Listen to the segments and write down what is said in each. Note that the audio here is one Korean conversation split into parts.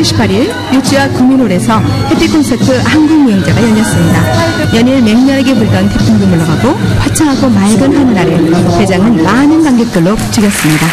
18일 유치와 구민홀에서 해피콘서트 한국무용자가 열렸습니다. 연일 맹렬하게 불던 태풍도 물러가고 화창하고 맑은 하늘 아래 대장은 많은 관객들로 북적였습니다.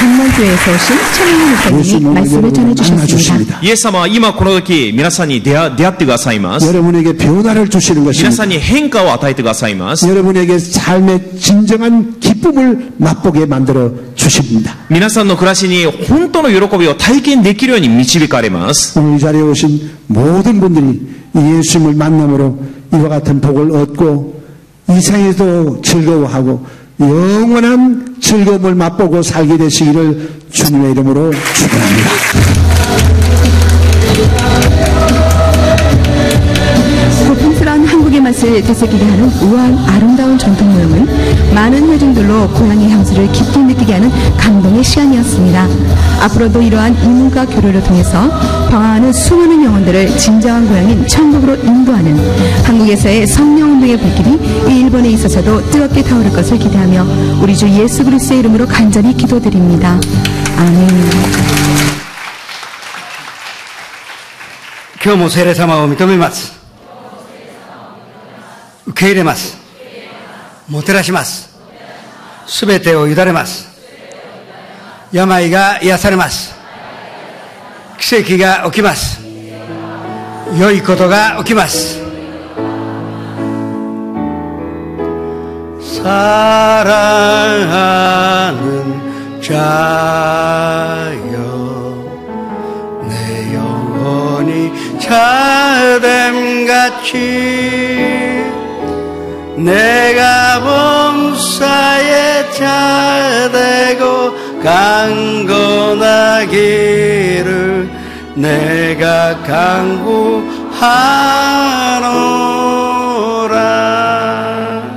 강만교회에서 오신 천인희 목사님이 말씀을 전해주셨습니다. イエス様は今この時皆さんに出会ってくださいます。 여러분에게 변화를 주시는 것입니다. 皆さんに変化を与えてくださいます。 여러분에게 삶의 진정한 기쁨을 맛보게 만들어 주십니다. 皆さんの暮らしに本当の喜びを体験できるように導かれます。 오늘 이 자리에 오신 모든 분들이 예수님을 만남으로 이와 같은 복을 얻고 이 생에도 즐거워하고 영원한 즐거움을 맛보고 살게 되시기를 주님의 이름으로 축원합니다. 고풍스러운 한국의 맛을 되새기게 하는 우아한 아름다운 전통 모형은 많은 회중들로 고향의 향수를 깊이 느끼게 하는 감동의 시간이었습니다. 앞으로도 이러한 이문과 교류를 통해서 방황하는 수많은 영혼들을 진정한 고향인 천국으로 인도하는 한국에서의 성령운동의 불길이 이 일본에 있어서도 뜨겁게 타오를 것을 기대하며 우리 주 예수 그리스도의 이름으로 간절히 기도드립니다. 아멘. 今日も聖霊様を認めます。受け入れます。もてなします。すべてを委ねます。病が癒されます。奇跡が起きます。良いことが起きます。사랑하는 자여 내 영혼이 자됨같이 내가 범사에 자되고 강건하기를 내가 간구하노라.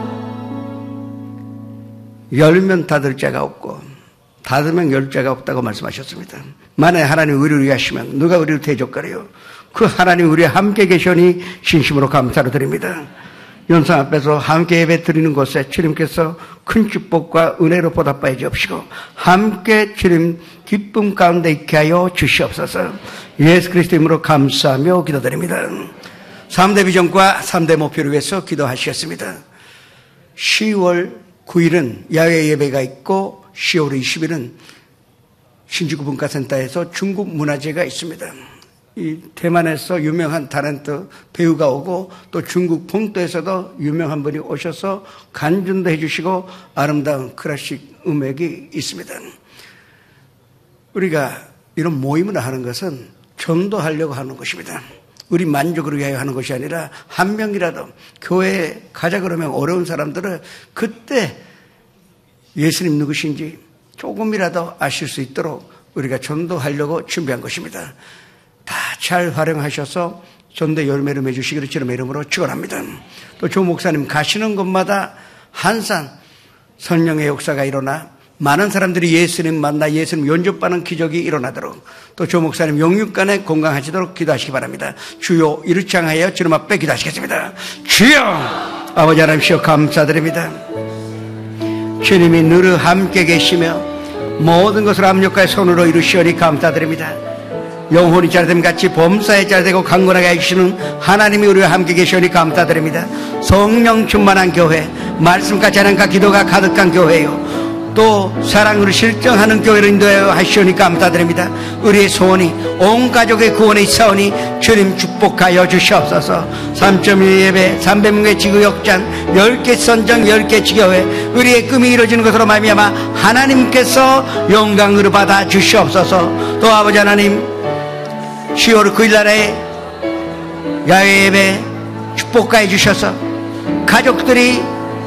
열면 닫을 자가 없고 닫으면 열 자가 없다고 말씀하셨습니다. 만약에 하나님 우리를 위하시면 누가 우리를 대적거려요? 그 하나님 우리와 함께 계시니 진심으로 감사를 드립니다. 연상 앞에서 함께 예배 드리는 곳에 주님께서 큰 축복과 은혜로 보답하여 주옵시고 함께 주님 기쁨 가운데 있게 하여 주시옵소서. 예수 그리스도 이름으로 감사하며 기도드립니다. 3대 비전과 3대 목표를 위해서 기도하시겠습니다. 10월 9일은 야외 예배가 있고 10월 20일은 신주구 문화센터에서 중국 문화제가 있습니다. 이 대만에서 유명한 탤런트 배우가 오고 또 중국 본토에서도 유명한 분이 오셔서 간증도 해주시고 아름다운 클래식 음악이 있습니다. 우리가 이런 모임을 하는 것은 전도하려고 하는 것입니다. 우리 만족을 위하여 하는 것이 아니라 한 명이라도 교회에 가자 그러면 어려운 사람들은 그때 예수님 누구신지 조금이라도 아실 수 있도록 우리가 전도하려고 준비한 것입니다. 다 잘 활용하셔서 전도 열매를 맺으시기를 주님의 이름으로 축원합니다. 또 조 목사님 가시는 곳마다 항상 성령의 역사가 일어나 많은 사람들이 예수님 만나 예수님 연접받는 기적이 일어나도록 또 조 목사님 영육간에 건강하시도록 기도하시기 바랍니다. 주여 이를 향하여 주님 앞에 기도하시겠습니다. 주여 아버지 하나님시여 감사드립니다. 주님이 늘 함께 계시며 모든 것을 압력과 손으로 이루시오니 감사드립니다. 영혼이 잘됨 같이 범사에 잘되고 강건하게 해주시는 하나님이 우리와 함께 계시오니 감사드립니다. 성령 충만한 교회, 말씀같이 하나님과 기도가 가득한 교회요, 또 사랑으로 실정하는 교회를 인도하여 하시오니 감사드립니다. 우리의 소원이 온 가족의 구원에 있사오니 주님 축복하여 주시옵소서. 3.1 예배 300명의 지구역장 10개 선정 10개 지교회 우리의 꿈이 이루어지는 것으로 말미암아 하나님께서 영광으로 받아 주시옵소서. 또 아버지 하나님 10월 9일날에 야외 예배 축복하여 주셔서 가족들이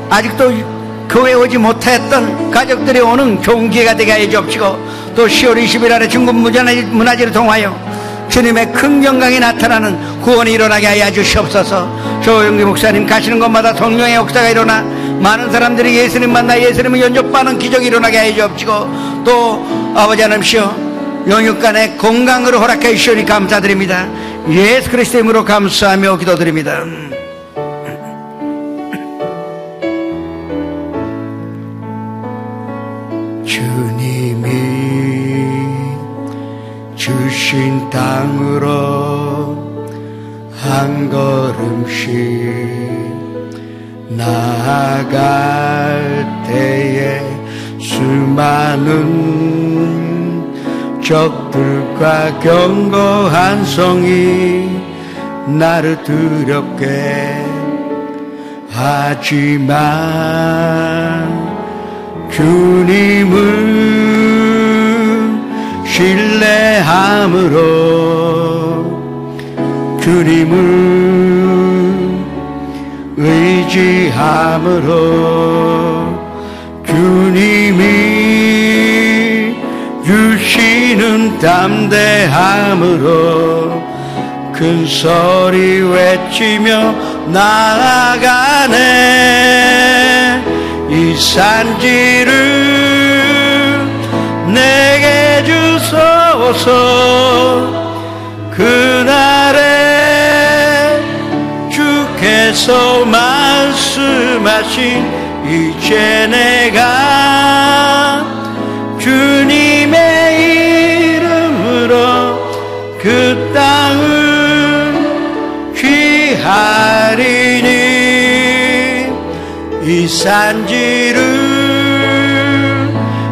아직도 교회에 오지 못했던 가족들이 오는 좋은 기회가 되게 하여 주옵시고, 또 10월 20일 날에 중국 문화제를 통하여 주님의 큰 영광이 나타나는 구원이 일어나게 하여 주시옵소서. 조영기 목사님 가시는 곳마다 성령의 역사가 일어나 많은 사람들이 예수님 만나 예수님을 연접하는 기적이 일어나게 하여 주옵시고, 또 아버지 하나님시여 영육간에 건강으로 허락해 주시오니 감사드립니다. 예수 그리스도의 이름으로 감사하며 기도드립니다. 주님이 주신 땅으로 한 걸음씩 나아갈 때에 수많은 적들과 견고한 성이 나를 두렵게 하지만 주님을 신뢰함으로 주님을 의지함으로 주님이 주시는 담대함으로 큰 소리 외치며 나아가네. 이 산지를 내게 주소서. 그날에 주께서 말씀하신 이제 내가 주님의 이름으로 그 땅을 취하리니 이 산지를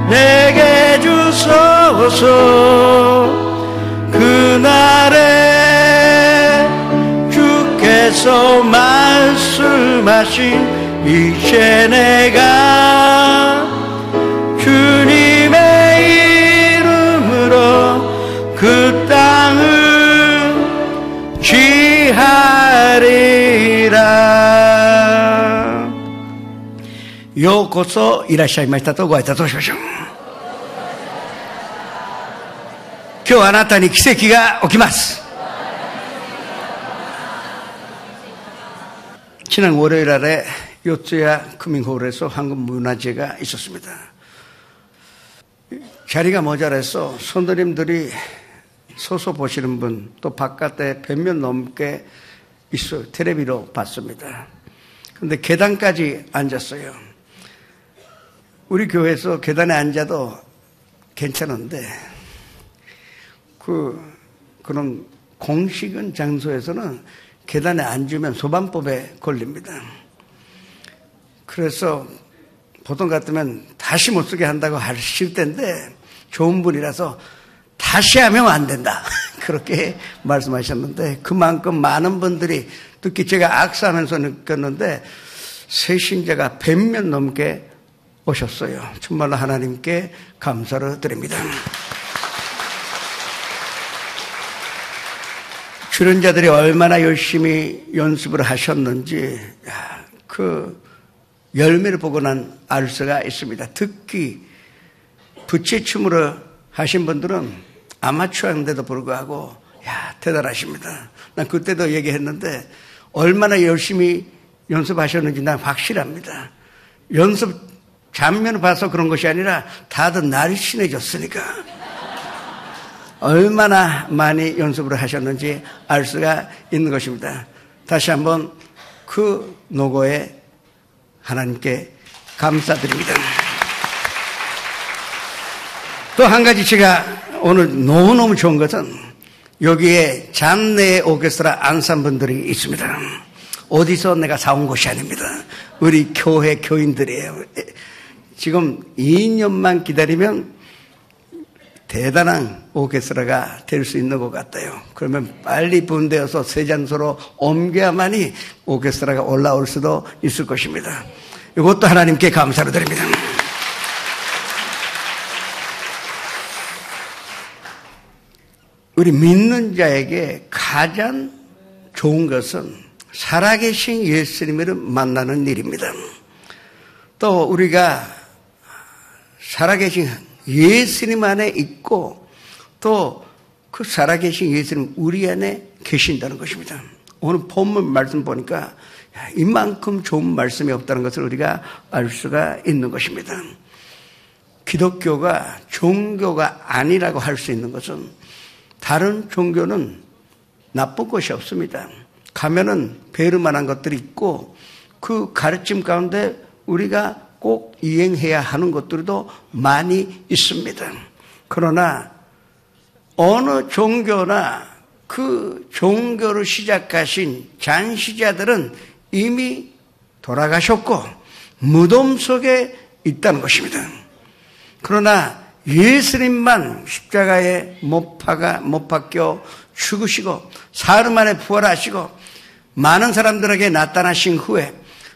내게 주소서. 그날에 주께서 말씀하신 이제 내가 주님의 이름으로 그 땅을 취하리라. 요코소 이라시아이마시타とご挨拶をしましょう。今日あなたに奇跡が起きます。 지난 월요일 아래 요트야 크밍홀에서 황금문화제가 있었습니다. 자리가 모자라서 손님들이 서서 보시는 분, 또 바깥에 100명 넘게 있어요. 텔레비로 봤습니다. 그런데 계단까지 앉았어요. 우리 교회에서 계단에 앉아도 괜찮은데 그런 공식은 장소에서는 계단에 앉으면 소방법에 걸립니다. 그래서 보통 같으면 다시 못 쓰게 한다고 하실 텐데 좋은 분이라서 다시 하면 안 된다. 그렇게 말씀하셨는데 그만큼 많은 분들이 특히 제가 악수하면서 느꼈는데 새신자가 100명 넘게 오셨어요. 정말로 하나님께 감사를 드립니다. 출연자들이 얼마나 열심히 연습을 하셨는지 그 열매를 보고 난 알 수가 있습니다. 특히 부채춤으로 하신 분들은 아마추어인데도 불구하고 대단하십니다. 난 그때도 얘기했는데 얼마나 열심히 연습하셨는지 난 확실합니다. 연습 장면을 봐서 그런 것이 아니라 다들 날씬해졌으니까 얼마나 많이 연습을 하셨는지 알 수가 있는 것입니다. 다시 한번 그 노고에 하나님께 감사드립니다. 또 한 가지 제가 오늘 너무너무 좋은 것은 여기에 장내에 오케스트라 안산분들이 있습니다. 어디서 내가 사온 것이 아닙니다. 우리 교회 교인들이에요. 지금 2년만 기다리면 대단한 오케스트라가 될 수 있는 것 같아요. 그러면 빨리 분대어서 새 장소로 옮겨야만이 오케스트라가 올라올 수도 있을 것입니다. 이것도 하나님께 감사를 드립니다. 우리 믿는 자에게 가장 좋은 것은 살아계신 예수님을 만나는 일입니다. 또 우리가 살아계신 예수님 안에 있고 또 그 살아계신 예수님 우리 안에 계신다는 것입니다. 오늘 본문 말씀 보니까 이만큼 좋은 말씀이 없다는 것을 우리가 알 수가 있는 것입니다. 기독교가 종교가 아니라고 할 수 있는 것은 다른 종교는 나쁜 것이 없습니다. 가면은 배울 만한 것들이 있고 그 가르침 가운데 우리가 꼭 이행해야 하는 것들도 많이 있습니다. 그러나 어느 종교나 그 종교를 시작하신 장시자들은 이미 돌아가셨고 무덤 속에 있다는 것입니다. 그러나 예수님만 십자가에 못 박혀 죽으시고 사흘 만에 부활하시고 많은 사람들에게 나타나신 후에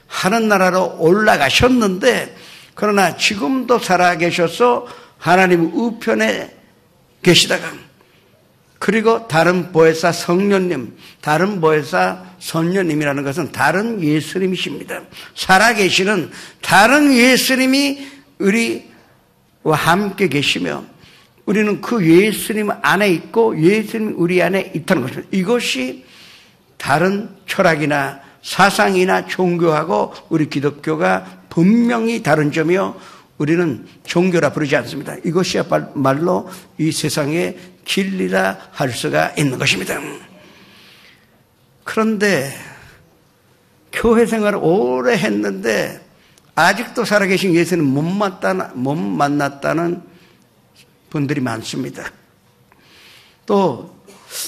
하늘나라로 올라가셨는데 그러나 지금도 살아계셔서 하나님 우편에 계시다가 그리고 다른 보혜사 성령님, 다른 보혜사 선녀님이라는 것은 다른 예수님이십니다. 살아계시는 다른 예수님이 우리와 함께 계시며 우리는 그 예수님 안에 있고 예수님 우리 안에 있다는 것입니다. 이것이 다른 철학이나 사상이나 종교하고 우리 기독교가 분명히 다른 점이요. 우리는 종교라 부르지 않습니다. 이것이야말로 이 세상의 진리라 할 수가 있는 것입니다. 그런데 교회 생활을 오래 했는데 아직도 살아계신 예수는 못 만났다는 분들이 많습니다. 또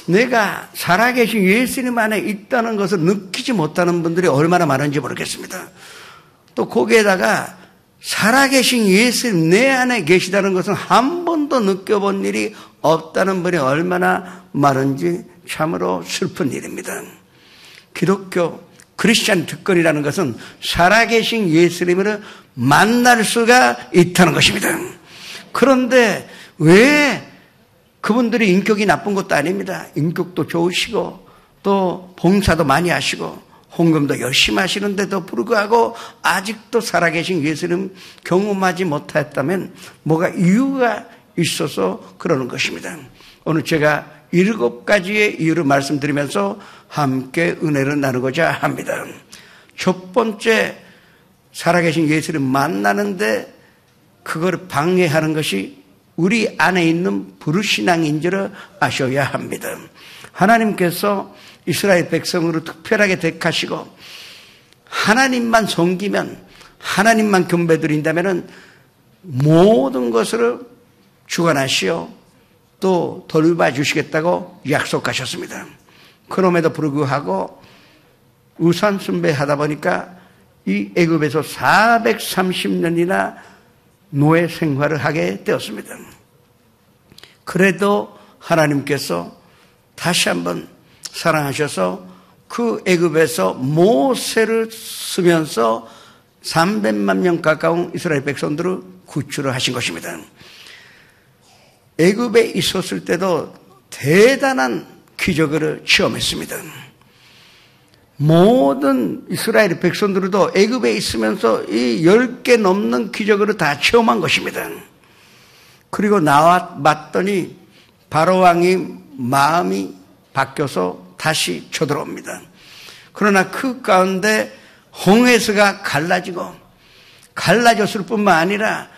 내가 살아계신 예수님 안에 있다는 것을 느끼지 못하는 분들이 얼마나 많은지 모르겠습니다. 또 거기에다가 살아계신 예수님 내 안에 계시다는 것은 한 번도 느껴본 일이 없다는 분이 얼마나 많은지 참으로 슬픈 일입니다. 기독교 크리스찬 특권이라는 것은 살아계신 예수님을 만날 수가 있다는 것입니다. 그런데 왜 그분들이 인격이 나쁜 것도 아닙니다. 인격도 좋으시고 또 봉사도 많이 하시고 헌금도 열심히 하시는데도 불구하고 아직도 살아계신 예수님 경험하지 못했다면 뭐가 이유가 있어서 그러는 것입니다. 오늘 제가 7가지의 이유를 말씀드리면서 함께 은혜를 나누고자 합니다. 첫 번째, 살아계신 예수를 만나는데 그걸 방해하는 것이 우리 안에 있는 불신앙인 줄을 아셔야 합니다. 하나님께서 이스라엘 백성으로 특별하게 택하시고 하나님만 섬기면 하나님만 경배드린다면 모든 것을 주관하시어 또 돌봐주시겠다고 약속하셨습니다. 그럼에도 불구하고 우상 숭배하다 보니까 이 애굽에서 430년이나 노예 생활을 하게 되었습니다. 그래도 하나님께서 다시 한번 사랑하셔서 그 애굽에서 모세를 쓰면서 300만 명 가까운 이스라엘 백성들을 구출을 하신 것입니다. 애굽에 있었을 때도 대단한 기적을 체험했습니다. 모든 이스라엘 백성들도 애굽에 있으면서 이 10개 넘는 기적을 다 체험한 것입니다. 그리고 나와 봤더니 바로왕이 마음이 바뀌어서 다시 쳐들어옵니다. 그러나 그 가운데 홍해수가 갈라지고 갈라졌을 뿐만 아니라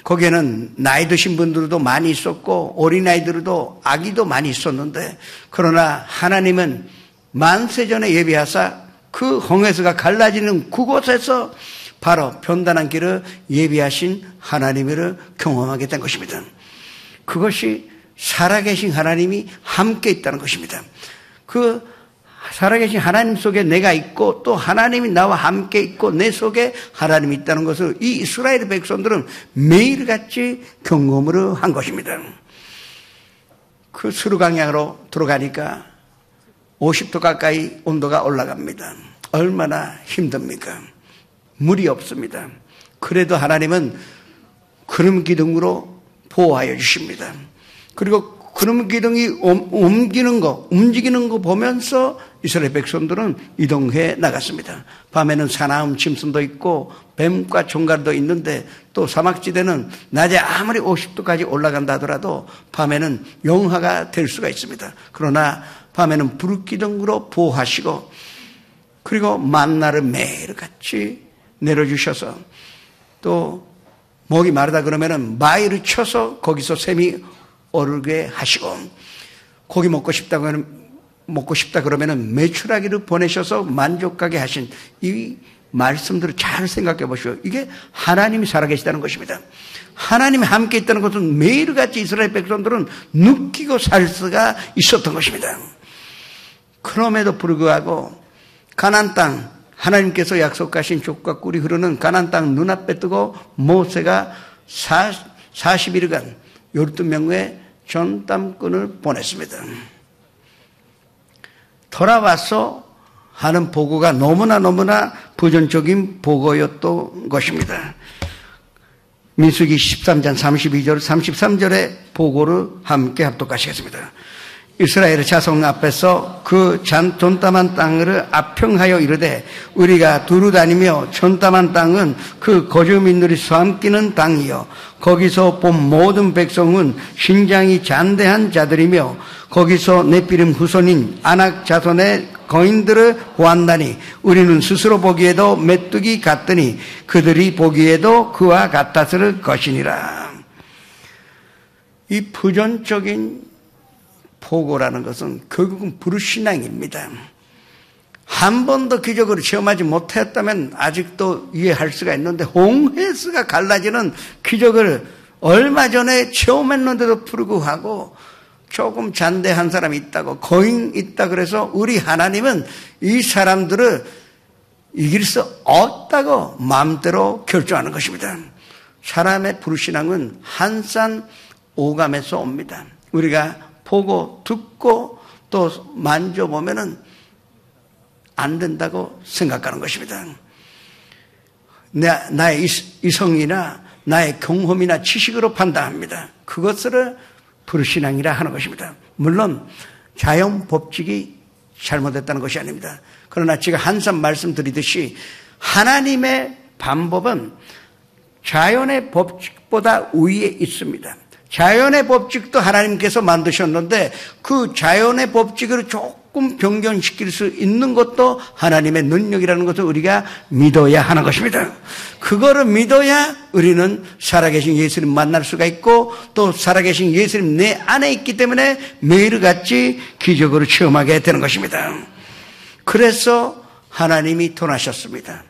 거기에는 나이 드신 분들도 많이 있었고 어린아이들도 아기도 많이 있었는데, 그러나 하나님은 만세전에 예비하사 그 홍해서가 갈라지는 그곳에서 바로 변단한 길을 예비하신 하나님을 경험하게 된 것입니다. 그것이 살아계신 하나님이 함께 있다는 것입니다. 그 살아계신 하나님 속에 내가 있고 또 하나님이 나와 함께 있고 내 속에 하나님이 있다는 것을 이 이스라엘 백성들은 매일같이 경험을 한 것입니다. 그 스루강양으로 들어가니까 50도 가까이 온도가 올라갑니다. 얼마나 힘듭니까? 물이 없습니다. 그래도 하나님은 구름 기둥으로 보호하여 주십니다. 그리고 구름 기둥이 움직이는 거 보면서 이스라엘 백성들은 이동해 나갔습니다. 밤에는 사나움 짐승도 있고 뱀과 종갈도 있는데, 또 사막지대는 낮에 아무리 50도까지 올라간다 하더라도 밤에는 영하가 될 수가 있습니다. 그러나 밤에는 불기둥으로 보호하시고, 그리고 만나를 매일같이 내려주셔서, 또 목이 마르다 그러면은 마이를 쳐서 거기서 샘이 오르게 하시고, 고기 먹고 싶다 그러면은 메추라기를 보내셔서 만족하게 하신 이 말씀들을 잘 생각해 보시오. 이게 하나님이 살아계시다는 것입니다. 하나님이 함께 있다는 것은 매일같이 이스라엘 백성들은 느끼고 살 수가 있었던 것입니다. 그럼에도 불구하고 가나안 땅, 하나님께서 약속하신 족과 꿀이 흐르는 가나안 땅 눈앞에 뜨고 모세가 40일간 12명의 전담꾼을 보냈습니다. 돌아와서 하는 보고가 너무나 부정적인 보고였던 것입니다. 민수기 13장 32절 33절의 보고를 함께 합독하시겠습니다. 이스라엘의 자손 앞에서 그 전담한 땅을 압평하여 이르되, 우리가 두루 다니며 전담한 땅은 그 거주민들이 수함기는 땅이요 거기서 본 모든 백성은 신장이 잔대한 자들이며 거기서 네피림 후손인 아낙 자손의 거인들을 보았나니 우리는 스스로 보기에도 메뚜기 같더니 그들이 보기에도 그와 같았을 것이니라. 이 부정적인 보고라는 것은 결국은 불신앙입니다. 한 번도 기적으로 체험하지 못했다면 아직도 이해할 수가 있는데, 홍해수가 갈라지는 기적을 얼마 전에 체험했는데도 불구하고 조금 잔대한 사람이 있다고, 거인 있다 그래서 우리 하나님은 이 사람들을 이길 수 없다고 마음대로 결정하는 것입니다. 사람의 불신앙은 한산 오감에서 옵니다. 우리가 보고 듣고 또 만져보면은 안 된다고 생각하는 것입니다. 나의 이성이나 나의 경험이나 지식으로 판단합니다. 그것을 불신앙이라 하는 것입니다. 물론 자연 법칙이 잘못됐다는 것이 아닙니다. 그러나 제가 항상 말씀드리듯이 하나님의 방법은 자연의 법칙보다 위에 있습니다. 자연의 법칙도 하나님께서 만드셨는데 그 자연의 법칙을 조금 변경시킬 수 있는 것도 하나님의 능력이라는 것을 우리가 믿어야 하는 것입니다. 그거를 믿어야 우리는 살아계신 예수님 만날 수가 있고, 또 살아계신 예수님 내 안에 있기 때문에 매일같이 기적으로 체험하게 되는 것입니다. 그래서 하나님이 떠나셨습니다.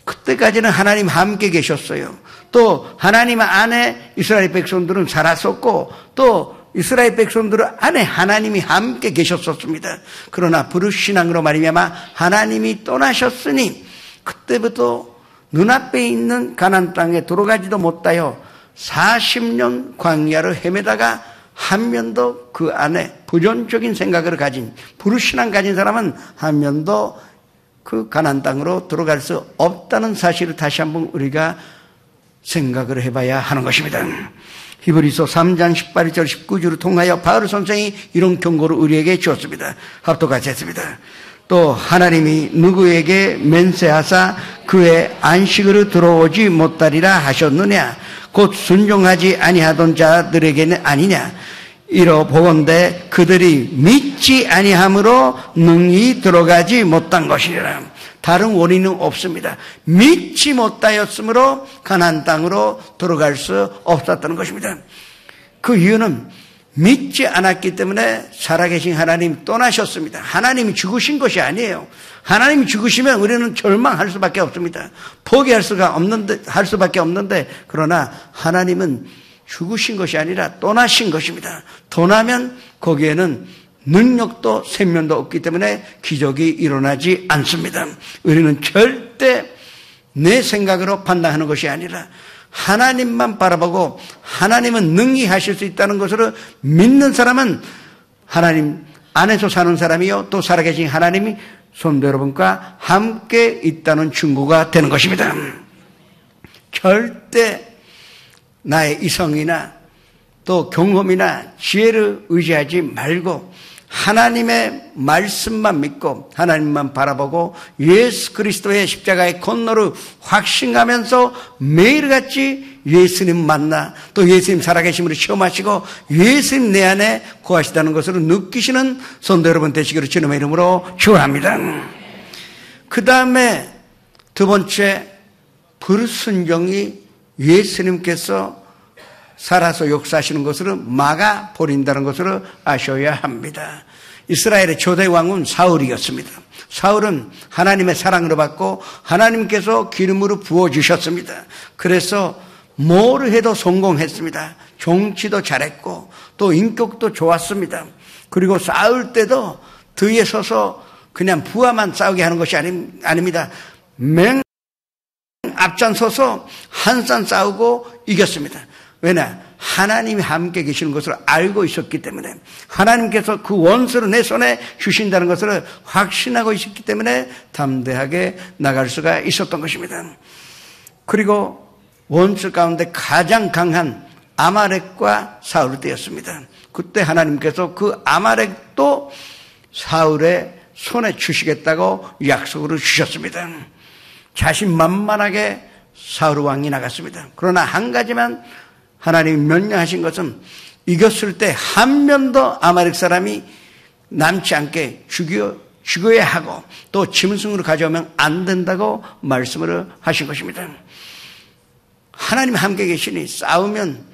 그때까지는 하나님 함께 계셨어요. 또 하나님 안에 이스라엘 백성들은 살았었고, 또 이스라엘 백성들 안에 하나님이 함께 계셨었습니다. 그러나 불신앙으로 말미암아 하나님이 떠나셨으니 그때부터 눈앞에 있는 가나안 땅에 들어가지도 못하여 40년 광야를 헤매다가 한 명도 그 안에 부정적인 생각을 가진, 불신앙 가진 사람은 한 명도 그 가나안 땅으로 들어갈 수 없다는 사실을 다시 한번 우리가 생각을 해봐야 하는 것입니다. 히브리서 3장 18절 19절을 통하여 바울 선생이 이런 경고를 우리에게 주었습니다. 합독같이 했습니다. 또 하나님이 누구에게 맹세하사 그의 안식으로 들어오지 못하리라 하셨느냐? 곧 순종하지 아니하던 자들에게는 아니냐? 이러 보건대 그들이 믿지 아니함으로 능히 들어가지 못한 것이라. 다른 원인은 없습니다. 믿지 못하였으므로 가나안 땅으로 들어갈 수 없었다는 것입니다. 그 이유는 믿지 않았기 때문에 살아계신 하나님 떠나셨습니다. 하나님이 죽으신 것이 아니에요. 하나님이 죽으시면 우리는 절망할 수밖에 없습니다. 포기할 할 수밖에 없는데, 그러나 하나님은 죽으신 것이 아니라 떠나신 것입니다. 떠나면 거기에는 능력도 생명도 없기 때문에 기적이 일어나지 않습니다. 우리는 절대 내 생각으로 판단하는 것이 아니라 하나님만 바라보고 하나님은 능히 하실 수 있다는 것으로 믿는 사람은 하나님 안에서 사는 사람이요, 또 살아계신 하나님이 성도 여러분과 함께 있다는 증거가 되는 것입니다. 절대 나의 이성이나 또 경험이나 지혜를 의지하지 말고 하나님의 말씀만 믿고 하나님만 바라보고 예수 그리스도의 십자가의 권노를 확신하면서 매일같이 예수님 만나 또 예수님 살아계심으로 체험하시고 예수님 내 안에 거하시다는 것을 느끼시는 성도 여러분 되시기를 주님의 이름으로 축원합니다. 그 다음에 두 번째, 불순종이 예수님께서 살아서 역사하시는 것을 막아버린다는 것을 아셔야 합니다. 이스라엘의 초대 왕은 사울이었습니다. 사울은 하나님의 사랑으로 받고 하나님께서 기름으로 부어주셨습니다. 그래서 뭐를 해도 성공했습니다. 정치도 잘했고 또 인격도 좋았습니다. 그리고 싸울 때도 뒤에 서서 그냥 부하만 싸우게 하는 것이 아닙니다. 앞장서서 한산 싸우고 이겼습니다. 왜냐? 하나님이 함께 계시는 것을 알고 있었기 때문에, 하나님께서 그 원수를 내 손에 주신다는 것을 확신하고 있었기 때문에 담대하게 나갈 수가 있었던 것입니다. 그리고 원수 가운데 가장 강한 아말렉과 사울을 떼었습니다. 그때 하나님께서 그 아말렉도 사울의 손에 주시겠다고 약속을 주셨습니다. 자신만만하게 사울 왕이 나갔습니다. 그러나 한 가지만 하나님이 명령하신 것은 이겼을 때 한 명도 아말렉 사람이 남지 않게 죽여야 하고 또 짐승으로 가져오면 안 된다고 말씀을 하신 것입니다. 하나님 함께 계시니 싸우면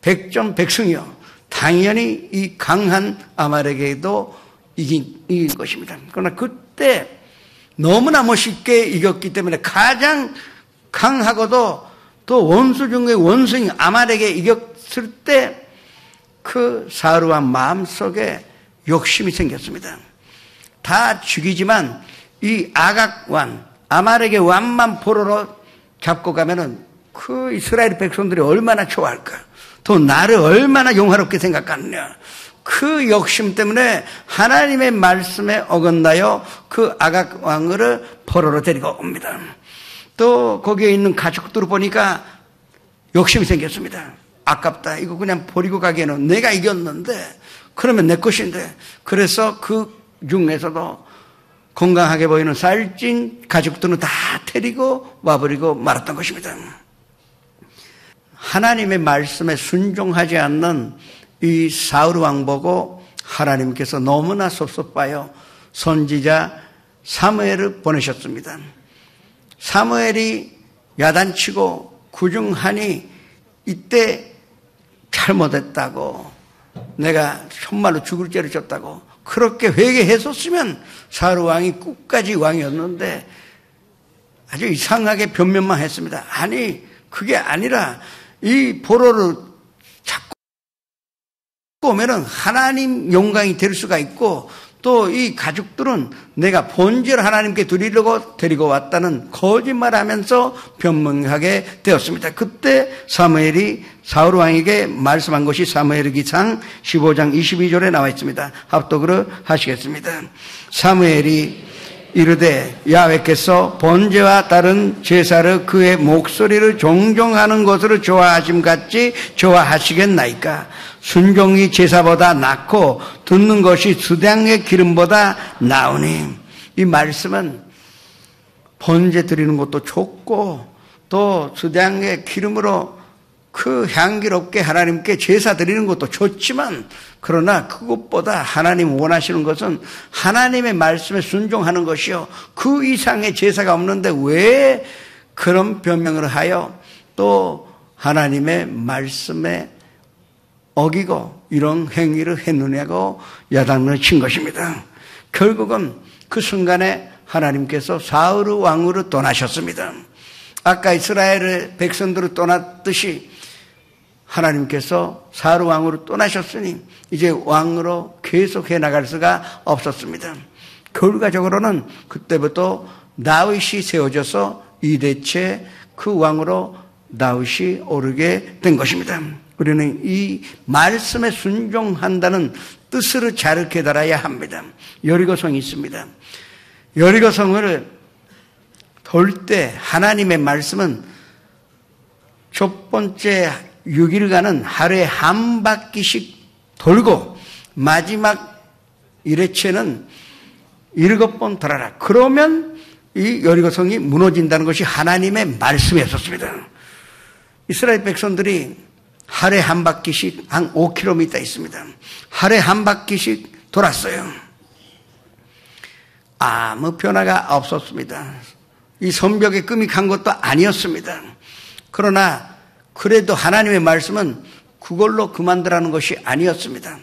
백전 백승이요, 당연히 이 강한 아말렉에도 이긴 것입니다. 그러나 그때 너무나 멋있게 이겼기 때문에 가장 강하고도 또 원수 중에 원수인 아말렉에 이겼을 때 그 사울 왕 마음속에 욕심이 생겼습니다. 다 죽이지만 이 아각 왕, 아말렉의 왕만 포로로 잡고 가면은 그 이스라엘 백성들이 얼마나 좋아할까? 또 나를 얼마나 용화롭게 생각하느냐? 그 욕심 때문에 하나님의 말씀에 어긋나여 그 아각 왕을 포로로 데리고 옵니다. 또 거기에 있는 가족들을 보니까 욕심이 생겼습니다. 아깝다. 이거 그냥 버리고 가기에는 내가 이겼는데 그러면 내 것인데. 그래서 그 중에서도 건강하게 보이는 살찐 가족들은 다 데리고 와버리고 말았던 것입니다. 하나님의 말씀에 순종하지 않는 이 사울 왕 보고 하나님께서 너무나 섭섭하여 선지자 사무엘을 보내셨습니다. 사무엘이 야단치고 구중하니 이때 잘못했다고, 내가 정말로 죽을 죄를 졌다고 그렇게 회개했었으면 사울 왕이 끝까지 왕이었는데 아주 이상하게 변명만 했습니다. 아니 그게 아니라 이 포로를 잡고 오면은 하나님 영광이 될 수가 있고 또 이 가족들은 내가 본질 하나님께 드리려고 데리고 왔다는 거짓말하면서 변명하게 되었습니다. 그때 사무엘이 사울 왕에게 말씀한 것이 사무엘기상 15장 22절에 나와 있습니다. 합독으로 하시겠습니다. 사무엘이 이르되 야훼께서 번제와 다른 제사를 그의 목소리를 종종하는 것을 좋아하심같이 좋아하시겠나이까? 순종이 제사보다 낫고 듣는 것이 수량의 기름보다 나으니. 이 말씀은 번제 드리는 것도 좋고 또 수량의 기름으로 그 향기롭게 하나님께 제사 드리는 것도 좋지만 그러나 그것보다 하나님 원하시는 것은 하나님의 말씀에 순종하는 것이요. 그 이상의 제사가 없는데 왜 그런 변명을 하여 또 하나님의 말씀에 어기고 이런 행위를 했느냐고 야단을 친 것입니다. 결국은 그 순간에 하나님께서 사울 왕으로 떠나셨습니다. 아까 이스라엘의 백성들을 떠났듯이 하나님께서 사울 왕으로 떠나셨으니 이제 왕으로 계속해 나갈 수가 없었습니다. 결과적으로는 그때부터 다윗이 세워져서 이대체 그 왕으로 다윗이 오르게 된 것입니다. 우리는 이 말씀에 순종한다는 뜻을 잘 깨달아야 합니다. 여리고성이 있습니다. 여리고성을 돌 때 하나님의 말씀은 첫 번째 6일간은 하루에 한 바퀴씩 돌고 마지막 1회째는 7번 돌아라. 그러면 이 여리고성이 무너진다는 것이 하나님의 말씀이었습니다. 이스라엘 백성들이 하루에 한 바퀴씩 한 5km 있습니다. 하루에 한 바퀴씩 돌았어요. 아무 변화가 없었습니다. 이 성벽에 끔이 간 것도 아니었습니다. 그러나 그래도 하나님의 말씀은 그걸로 그만두라는 것이 아니었습니다.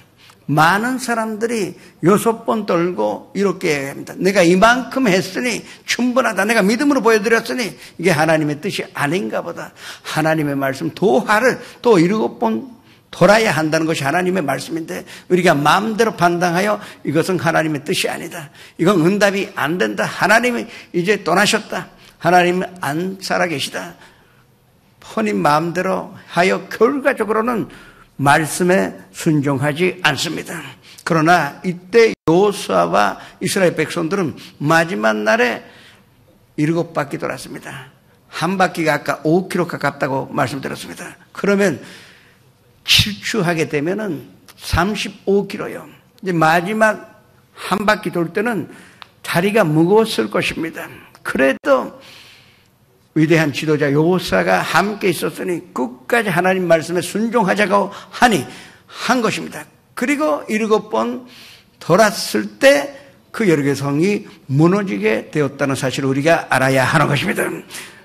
많은 사람들이 6번 돌고 이렇게 합니다. 내가 이만큼 했으니 충분하다. 내가 믿음으로 보여드렸으니 이게 하나님의 뜻이 아닌가 보다. 하나님의 말씀 도하를 또 7번 돌아야 한다는 것이 하나님의 말씀인데 우리가 마음대로 판단하여 이것은 하나님의 뜻이 아니다. 이건 응답이 안 된다. 하나님이 이제 떠나셨다. 하나님은 안 살아계시다. 본인 마음대로 하여 결과적으로는 말씀에 순종하지 않습니다. 그러나 이때 여호수아와 이스라엘 백성들은 마지막 날에 7바퀴 돌았습니다. 한 바퀴가 아까 5km 가깝다고 말씀드렸습니다. 그러면 질주하게 되면은 35km요. 이제 마지막 한 바퀴 돌 때는 다리가 무거웠을 것입니다. 그래도 위대한 지도자 여호수아가 함께 있었으니 끝까지 하나님 말씀에 순종하자고 하니 한 것입니다. 그리고 7번 돌았을 때 그 여리고성이 무너지게 되었다는 사실을 우리가 알아야 하는 것입니다.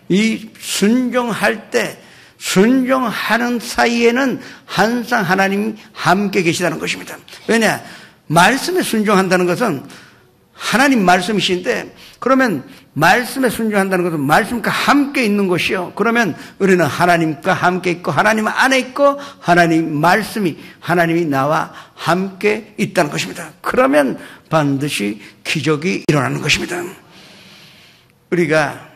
이 순종할 때 순종하는 사이에는 항상 하나님이 함께 계시다는 것입니다. 왜냐? 말씀에 순종한다는 것은 하나님 말씀이신데 그러면 말씀에 순종한다는 것은 말씀과 함께 있는 것이요. 그러면 우리는 하나님과 함께 있고 하나님 안에 있고 하나님 말씀이 하나님이 나와 함께 있다는 것입니다. 그러면 반드시 기적이 일어나는 것입니다. 우리가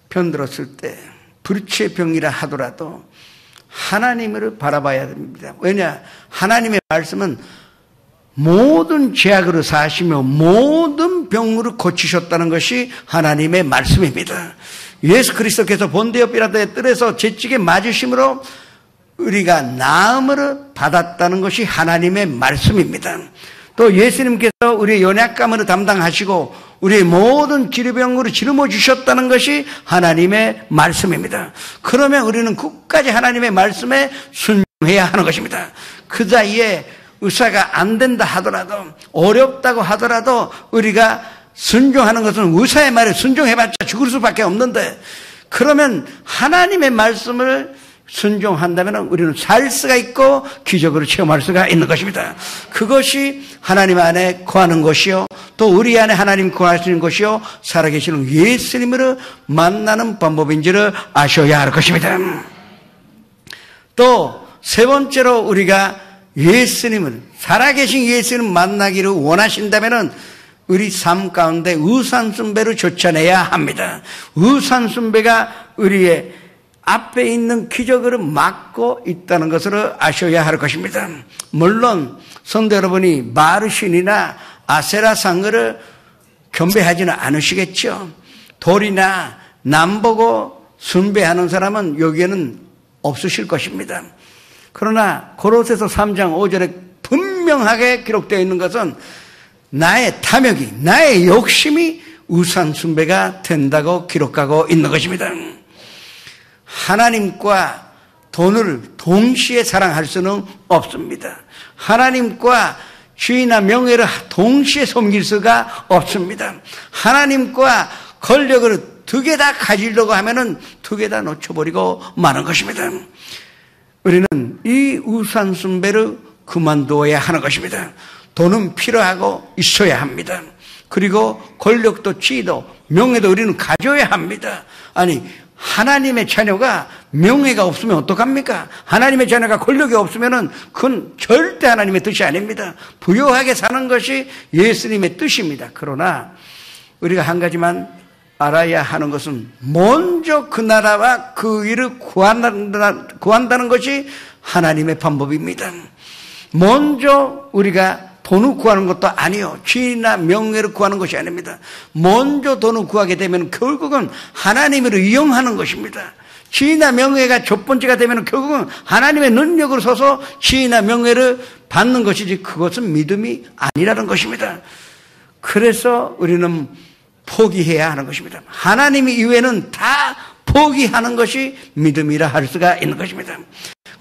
편들었을 때 불치의 병이라 하더라도 하나님을 바라봐야 됩니다. 왜냐? 하나님의 말씀은 모든 죄악으로 사시며 모든 병으로 고치셨다는 것이 하나님의 말씀입니다. 예수 그리스도께서 본디오 빌라도의 뜰에서 채찍에 맞으심으로 우리가 나음을 받았다는 것이 하나님의 말씀입니다. 또 예수님께서 우리의 연약감을 담당하시고 우리의 모든 기르병으로 짊어 주셨다는 것이 하나님의 말씀입니다. 그러면 우리는 끝까지 하나님의 말씀에 순종해야 하는 것입니다. 그 사이에 의사가 안 된다 하더라도 어렵다고 하더라도 우리가 순종하는 것은 의사의 말에 순종해봤자 죽을 수밖에 없는데 그러면 하나님의 말씀을 순종한다면 우리는 살 수가 있고 기적으로 체험할 수가 있는 것입니다. 그것이 하나님 안에 거하는 것이요 또 우리 안에 하나님 거하시는 것이요 살아계시는 예수님을 만나는 방법인지를 아셔야 할 것입니다. 또 세 번째로 우리가 예수님을 살아계신 예수님을 만나기를 원하신다면 우리 삶 가운데 우상숭배를 쫓아내야 합니다. 우상숭배가 우리의 앞에 있는 기적을 막고 있다는 것을 아셔야 할 것입니다. 물론 성도 여러분이 바르신이나 아세라상을 경배하지는 않으시겠죠. 돌이나 남 보고 숭배하는 사람은 여기에는 없으실 것입니다. 그러나 고로새서 3장 5절에 분명하게 기록되어 있는 것은 나의 탐욕이 나의 욕심이 우상 숭배가 된다고 기록하고 있는 것입니다. 하나님과 돈을 동시에 사랑할 수는 없습니다. 하나님과 주의나 명예를 동시에 섬길 수가 없습니다. 하나님과 권력을 두 개 다 가지려고 하면은 두 개 다 놓쳐버리고 마는 것입니다. 우리는 이 우상숭배를 그만두어야 하는 것입니다. 돈은 필요하고 있어야 합니다. 그리고 권력도 지위도 명예도 우리는 가져야 합니다. 아니, 하나님의 자녀가 명예가 없으면 어떡합니까? 하나님의 자녀가 권력이 없으면은 그건 절대 하나님의 뜻이 아닙니다. 부유하게 사는 것이 예수님의 뜻입니다. 그러나 우리가 한 가지만 알아야 하는 것은 먼저 그 나라와 그 일을 구한다는 것이 하나님의 방법입니다. 먼저 우리가 돈을 구하는 것도 아니요, 지위나 명예를 구하는 것이 아닙니다. 먼저 돈을 구하게 되면 결국은 하나님을 이용하는 것입니다. 지위나 명예가 첫 번째가 되면 결국은 하나님의 능력으로 서서 지위나 명예를 받는 것이지 그것은 믿음이 아니라는 것입니다. 그래서 우리는 포기해야 하는 것입니다. 하나님 이외에는 다 포기하는 것이 믿음이라 할 수가 있는 것입니다.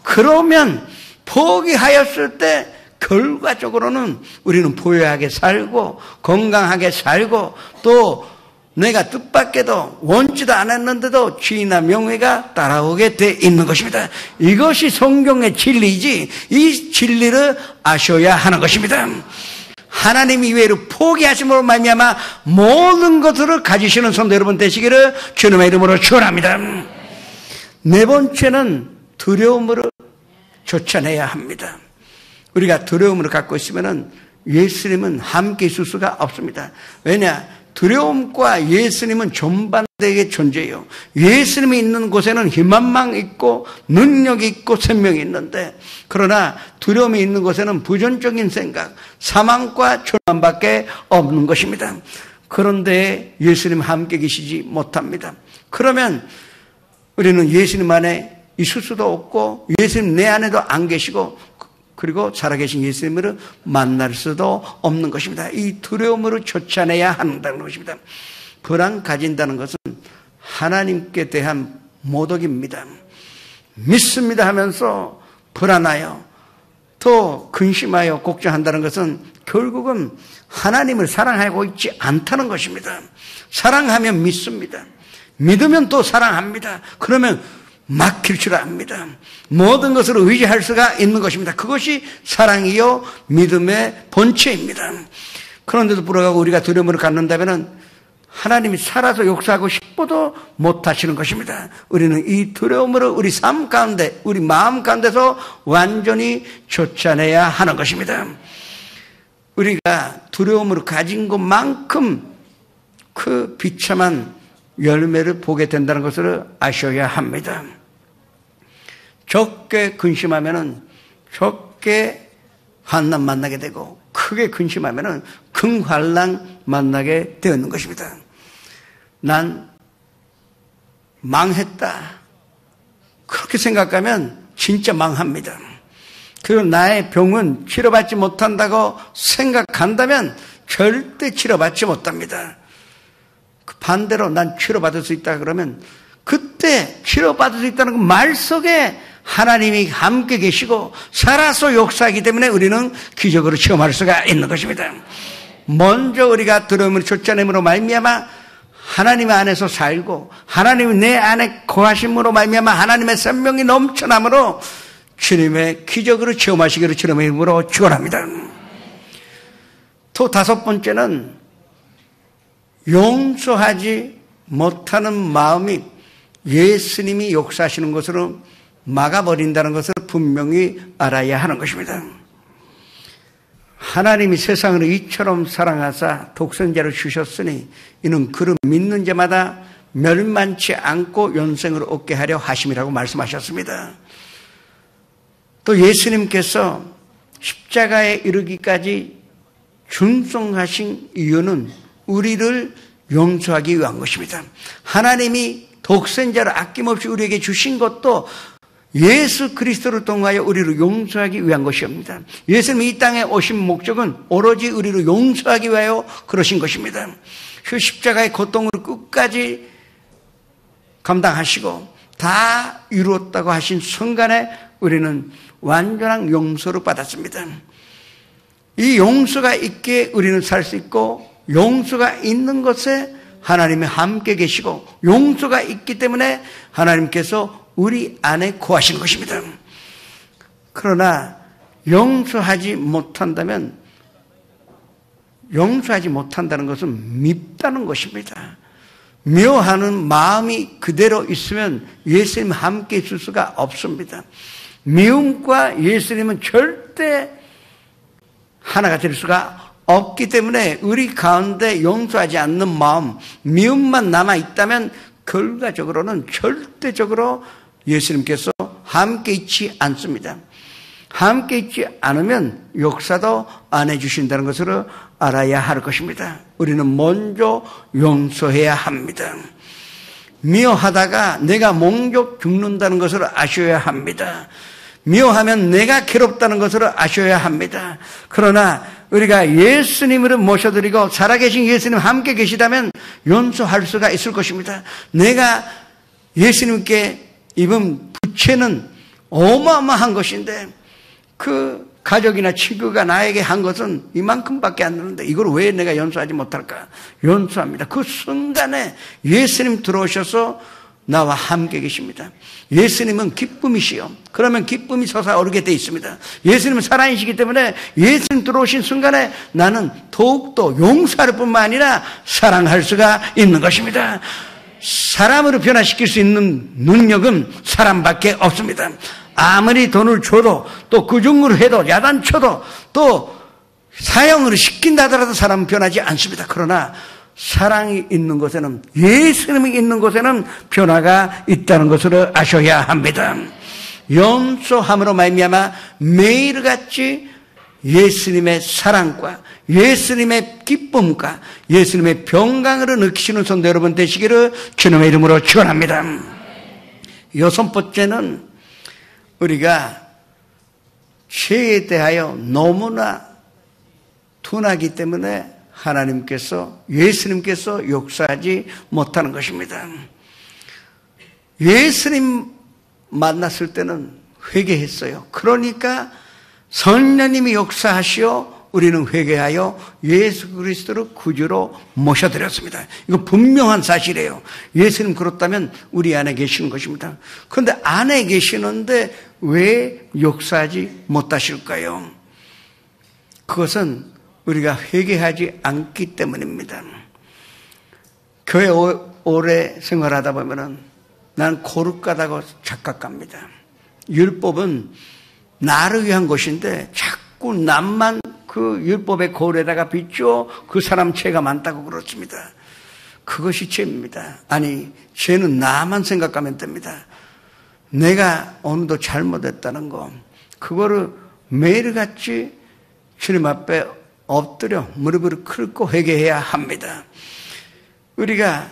그러면 포기하였을 때 결과적으로는 우리는 부유하게 살고 건강하게 살고 또 내가 뜻밖에도 원치도 않았는데도 지위나 명예가 따라오게 돼 있는 것입니다. 이것이 성경의 진리이지 이 진리를 아셔야 하는 것입니다. 하나님 이외로 포기하심으로 말미암아 모든 것들을 가지시는 성도 여러분 되시기를 주님의 이름으로 축원합니다. 네 번째는 두려움으로 쫓아내야 합니다. 우리가 두려움을 갖고 있으면 예수님은 함께 있을 수가 없습니다. 왜냐? 두려움과 예수님은 정반대의 존재예요. 예수님이 있는 곳에는 희망만 있고 능력이 있고 생명이 있는데, 그러나 두려움이 있는 곳에는 부정적인 생각, 사망과 절망밖에 없는 것입니다. 그런데 예수님 함께 계시지 못합니다. 그러면 우리는 예수님 안에 있을 수도 없고 예수님 내 안에도 안 계시고 그리고 살아계신 예수님을 만날 수도 없는 것입니다. 이 두려움으로 쫓아내야 한다는 것입니다. 불안 가진다는 것은 하나님께 대한 모독입니다. 믿습니다 하면서 불안하여 또 근심하여 걱정한다는 것은 결국은 하나님을 사랑하고 있지 않다는 것입니다. 사랑하면 믿습니다. 믿으면 또 사랑합니다. 그러면 막힐 줄 압니다. 모든 것을 의지할 수가 있는 것입니다. 그것이 사랑이요 믿음의 본체입니다. 그런데도 불구하고 우리가 두려움을 갖는다면 하나님이 살아서 역사하고 싶어도 못하시는 것입니다. 우리는 이 두려움으로 우리 삶 가운데 우리 마음 가운데서 완전히 쫓아내야 하는 것입니다. 우리가 두려움을 가진 것만큼 그 비참한 열매를 보게 된다는 것을 아셔야 합니다. 적게 근심하면은 적게 환난 만나게 되고 크게 근심하면은 큰 환난 만나게 되는 것입니다. 난 망했다. 그렇게 생각하면 진짜 망합니다. 그리고 나의 병은 치료받지 못한다고 생각한다면 절대 치료받지 못합니다. 반대로 난 치료받을 수 있다 그러면 그때 치료받을 수 있다는 그 말 속에 하나님이 함께 계시고 살아서 역사하기 때문에 우리는 기적으로 체험할 수가 있는 것입니다. 먼저 우리가 두려움을 쫓아내므로 말미암아 하나님 안에서 살고 하나님이 내 안에 거하심으로 말미암아 하나님의 생명이 넘쳐남으로 주님의 기적으로 체험하시기를 주님의 이름으로 축원합니다. 또 다섯 번째는 용서하지 못하는 마음이 예수님이 역사하시는 것으로 막아버린다는 것을 분명히 알아야 하는 것입니다. 하나님이 세상을 이처럼 사랑하사 독생자를 주셨으니 이는 그를 믿는 자마다 멸망치 않고 영생을 얻게 하려 하심이라고 말씀하셨습니다. 또 예수님께서 십자가에 이르기까지 준송하신 이유는 우리를 용서하기 위한 것입니다. 하나님이 독생자를 아낌없이 우리에게 주신 것도 예수 그리스도를 통하여 우리를 용서하기 위한 것입니다. 예수님이 이 땅에 오신 목적은 오로지 우리를 용서하기 위하여 그러신 것입니다. 그 십자가의 고통을 끝까지 감당하시고 다 이루었다고 하신 순간에 우리는 완전한 용서를 받았습니다. 이 용서가 있기에 우리는 살 수 있고, 용서가 있는 것에 하나님이 함께 계시고, 용서가 있기 때문에 하나님께서 우리 안에 거하시는 것입니다. 그러나 용서하지 못한다면, 용서하지 못한다는 것은 밉다는 것입니다. 미워하는 마음이 그대로 있으면 예수님 함께 있을 수가 없습니다. 미움과 예수님은 절대 하나가 될 수가 없기 때문에 우리 가운데 용서하지 않는 마음, 미움만 남아있다면 결과적으로는 절대적으로 예수님께서 함께 있지 않습니다. 함께 있지 않으면 역사도 안 해주신다는 것을 알아야 할 것입니다. 우리는 먼저 용서해야 합니다. 미워하다가 내가 몽족 죽는다는 것을 아셔야 합니다. 미워하면 내가 괴롭다는 것을 아셔야 합니다. 그러나 우리가 예수님을 모셔드리고 살아계신 예수님 함께 계시다면 용서할 수가 있을 것입니다. 내가 예수님께 입은 부채는 어마어마한 것인데 그 가족이나 친구가 나에게 한 것은 이만큼밖에 안 되는데 이걸 왜 내가 용서하지 못할까? 용서합니다. 그 순간에 예수님 들어오셔서 나와 함께 계십니다. 예수님은 기쁨이시요. 그러면 기쁨이 솟아오르게 되어 있습니다. 예수님은 살아계시기 때문에 예수님 들어오신 순간에 나는 더욱더 용서할 뿐만 아니라 사랑할 수가 있는 것입니다. 사람으로 변화시킬 수 있는 능력은 사람밖에 없습니다. 아무리 돈을 줘도 또 그중으로 해도 야단쳐도 또 사형으로 시킨다 하더라도 사람은 변하지 않습니다. 그러나 사랑이 있는 곳에는, 예수님이 있는 곳에는 변화가 있다는 것을 아셔야 합니다. 용서함으로 말미암아 매일같이 예수님의 사랑과 예수님의 기쁨과 예수님의 평강을 느끼시는 성도 여러분 되시기를 주님의 이름으로 축원합니다. 여섯 번째는 우리가 죄에 대하여 너무나 둔하기 때문에 하나님께서, 예수님께서 용서하지 못하는 것입니다. 예수님 만났을 때는 회개했어요. 그러니까 성령님이 용서하시어 우리는 회개하여 예수 그리스도를 구주로 모셔드렸습니다. 이거 분명한 사실이에요. 예수님 그렇다면 우리 안에 계시는 것입니다. 그런데 안에 계시는데 왜 용서하지 못하실까요? 그것은 우리가 회개하지 않기 때문입니다. 교회 오래 생활하다 보면은 난 거룩하다고 착각합니다. 율법은 나를 위한 것인데 자꾸 남만 그 율법의 거울에다가 비추어 그 사람 죄가 많다고 그렇습니다. 그것이 죄입니다. 아니, 죄는 나만 생각하면 됩니다. 내가 어느도 잘못했다는 거, 그거를 매일같이 주님 앞에 엎드려 무릎을 꿇고 회개해야 합니다. 우리가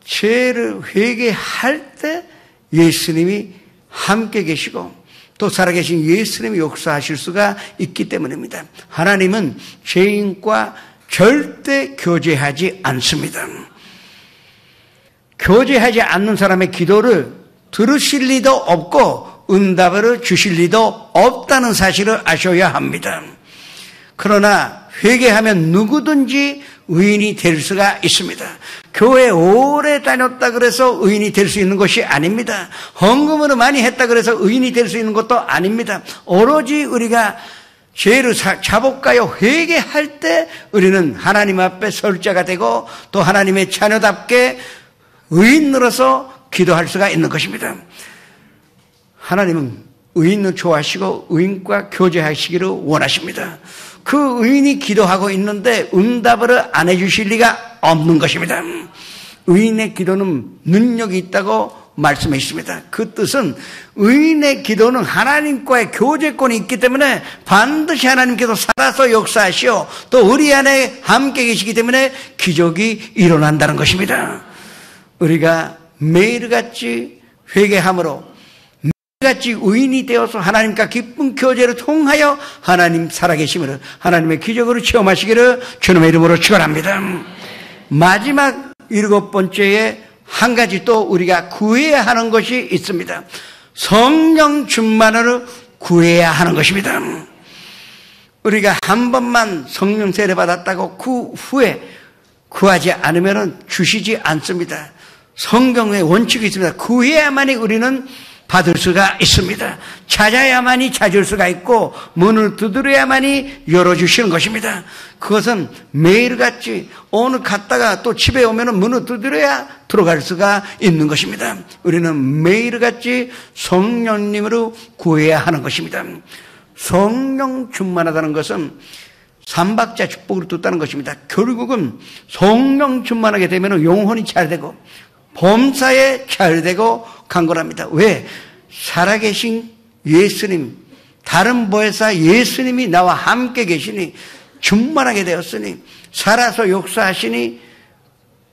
죄를 회개할 때 예수님이 함께 계시고 또 살아계신 예수님이 용서하실 수가 있기 때문입니다. 하나님은 죄인과 절대 교제하지 않습니다. 교제하지 않는 사람의 기도를 들으실 리도 없고 응답을 주실 리도 없다는 사실을 아셔야 합니다. 그러나 회개하면 누구든지 의인이 될 수가 있습니다. 교회 오래 다녔다 그래서 의인이 될 수 있는 것이 아닙니다. 헌금으로 많이 했다 그래서 의인이 될 수 있는 것도 아닙니다. 오로지 우리가 죄를 자복하여 회개할 때 우리는 하나님 앞에 설 자가 되고 또 하나님의 자녀답게 의인으로서 기도할 수가 있는 것입니다. 하나님은 의인을 좋아하시고 의인과 교제하시기를 원하십니다. 그 의인이 기도하고 있는데 응답을 안 해주실 리가 없는 것입니다. 의인의 기도는 능력이 있다고 말씀했습니다. 그 뜻은 의인의 기도는 하나님과의 교제권이 있기 때문에 반드시 하나님께서 살아서 역사하시오 또 우리 안에 함께 계시기 때문에 기적이 일어난다는 것입니다. 우리가 매일같이 회개함으로 같이 의인이 되어서 하나님과 기쁜 교제를 통하여 하나님 살아계심을 하나님의 기적으로 체험하시기를 주님의 이름으로 축원합니다. 마지막 일곱 번째에 한 가지 또 우리가 구해야 하는 것이 있습니다. 성령 충만을 구해야 하는 것입니다. 우리가 한 번만 성령 세례 받았다고 그 후에 구하지 않으면 주시지 않습니다. 성경에 원칙이 있습니다. 구해야만이 우리는 받을 수가 있습니다. 찾아야만이 찾을 수가 있고 문을 두드려야만이 열어주시는 것입니다. 그것은 매일같이 오늘 갔다가 또 집에 오면 문을 두드려야 들어갈 수가 있는 것입니다. 우리는 매일같이 성령님으로 구해야 하는 것입니다. 성령 충만하다는 것은 삼박자 축복을 듣다는 것입니다. 결국은 성령 충만하게 되면 영혼이 잘 되고 범사에 잘 되고 강건합니다. 왜? 살아계신 예수님, 다른 보혜사 예수님이 나와 함께 계시니 충만하게 되었으니 살아서 역사하시니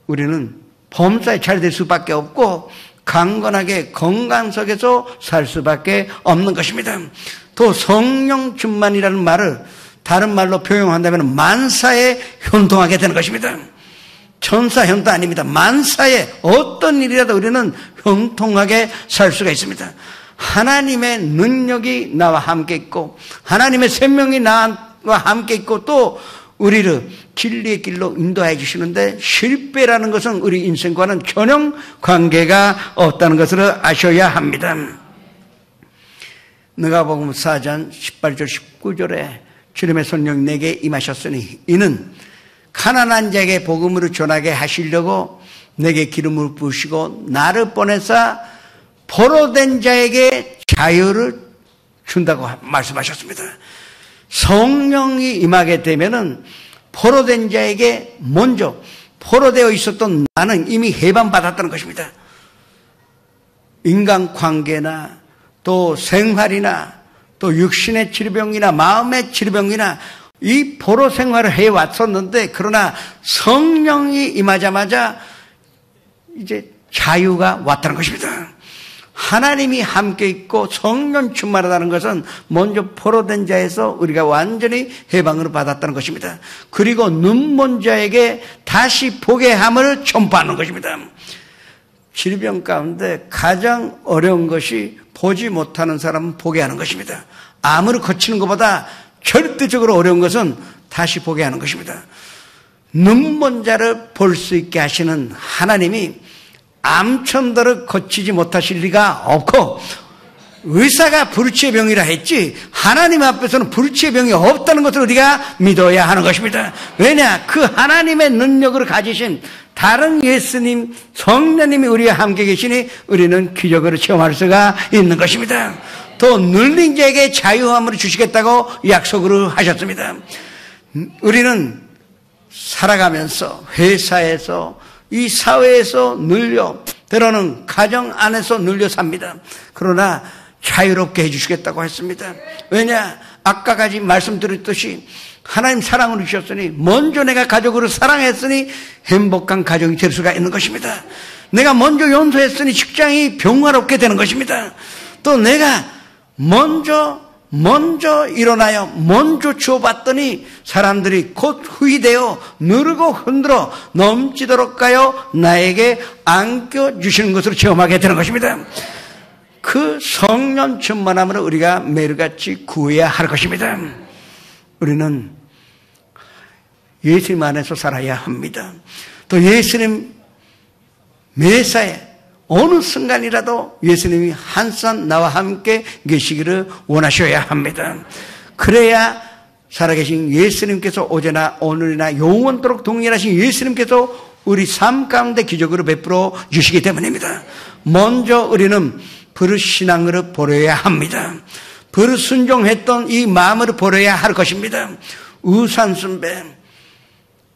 우리는 범사에 잘 될 수밖에 없고 강건하게 건강 속에서 살 수밖에 없는 것입니다. 또 성령 충만이라는 말을 다른 말로 표현한다면 만사에 현동하게 되는 것입니다. 천사 현도 아닙니다. 만사에 어떤 일이라도 우리는 형통하게 살 수가 있습니다. 하나님의 능력이 나와 함께 있고 하나님의 생명이 나와 함께 있고 또 우리를 진리의 길로 인도해 주시는데 실패라는 것은 우리 인생과는 전혀 관계가 없다는 것을 아셔야 합니다. 누가복음 4장 18절 19절에 주님의 성령 내게 임하셨으니 이는 가난한 자에게 복음으로 전하게 하시려고 내게 기름을 부으시고 나를 보내사 포로된 자에게 자유를 준다고 말씀하셨습니다. 성령이 임하게 되면은 포로된 자에게 먼저 포로되어 있었던 나는 이미 해방받았다는 것입니다. 인간관계나 또 생활이나 또 육신의 질병이나 마음의 질병이나 이 포로 생활을 해왔었는데 그러나 성령이 임하자마자 이제 자유가 왔다는 것입니다. 하나님이 함께 있고 성령 충만하다는 것은 먼저 포로된 자에서 우리가 완전히 해방을 받았다는 것입니다. 그리고 눈먼 자에게 다시 보게 함을 전파하는 것입니다. 질병 가운데 가장 어려운 것이 보지 못하는 사람은 보게 하는 것입니다. 암을 거치는 것보다 절대적으로 어려운 것은 다시 보게 하는 것입니다. 눈먼 자를 볼 수 있게 하시는 하나님이 암천도를 거치지 못하실 리가 없고 의사가 불치의 병이라 했지 하나님 앞에서는 불치의 병이 없다는 것을 우리가 믿어야 하는 것입니다. 왜냐? 그 하나님의 능력을 가지신 다른 예수님, 성령님이 우리와 함께 계시니 우리는 기적으로 체험할 수가 있는 것입니다. 또 눌린 자에게 자유함을 주시겠다고 약속을 하셨습니다. 우리는 살아가면서 회사에서 이 사회에서 눌려 때로는 가정 안에서 눌려 삽니다. 그러나 자유롭게 해주시겠다고 했습니다. 왜냐? 아까까지 말씀드렸듯이 하나님 사랑을 주셨으니 먼저 내가 가족으로 사랑했으니 행복한 가정이 될 수가 있는 것입니다. 내가 먼저 용서했으니 직장이 평화롭게 되는 것입니다. 또 내가 먼저 일어나요. 먼저 주어봤더니 사람들이 곧 후이되어 누르고 흔들어 넘치도록 가요 나에게 안겨주시는 것으로 체험하게 되는 것입니다. 그 성령 충만함으로 우리가 매일같이 구해야 할 것입니다. 우리는 예수님 안에서 살아야 합니다. 또 예수님 매사에 어느 순간이라도 예수님이 항상 나와 함께 계시기를 원하셔야 합니다. 그래야 살아계신 예수님께서 어제나 오늘이나 영원토록 동일하신 예수님께서 우리 삶 가운데 기적으로 베풀어 주시기 때문입니다. 먼저 우리는 버릇 신앙으로 버려야 합니다. 버릇 순종했던 이 마음으로 버려야 할 것입니다. 우상숭배,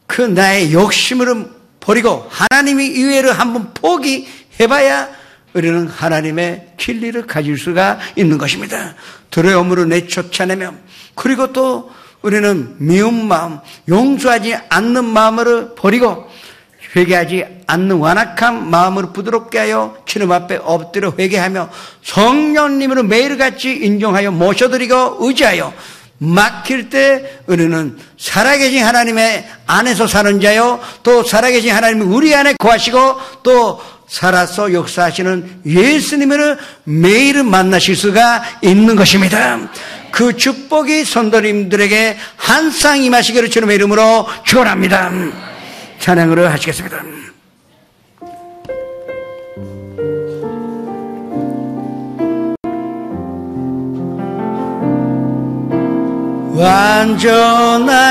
그 나의 욕심으로 버리고 하나님이 이외로 한번 포기해봐야 우리는 하나님의 진리를 가질 수가 있는 것입니다. 두려움으로 내쫓아내며 그리고 또 우리는 미운 마음, 용서하지 않는 마음으로 버리고 회개하지 않는 완악한 마음으로 부드럽게 하여 주님 앞에 엎드려 회개하며 성령님으로 매일같이 인정하여 모셔드리고 의지하여 막힐 때 우리는 살아계신 하나님의 안에서 사는 자요 또 살아계신 하나님이 우리 안에 거하시고 또 살아서 역사하시는 예수님을 매일 만나실 수가 있는 것입니다. 그 축복이 성도님들에게 항상 임하시기를 주님의 이름으로 축원합니다. 찬양으로 하시겠습니다.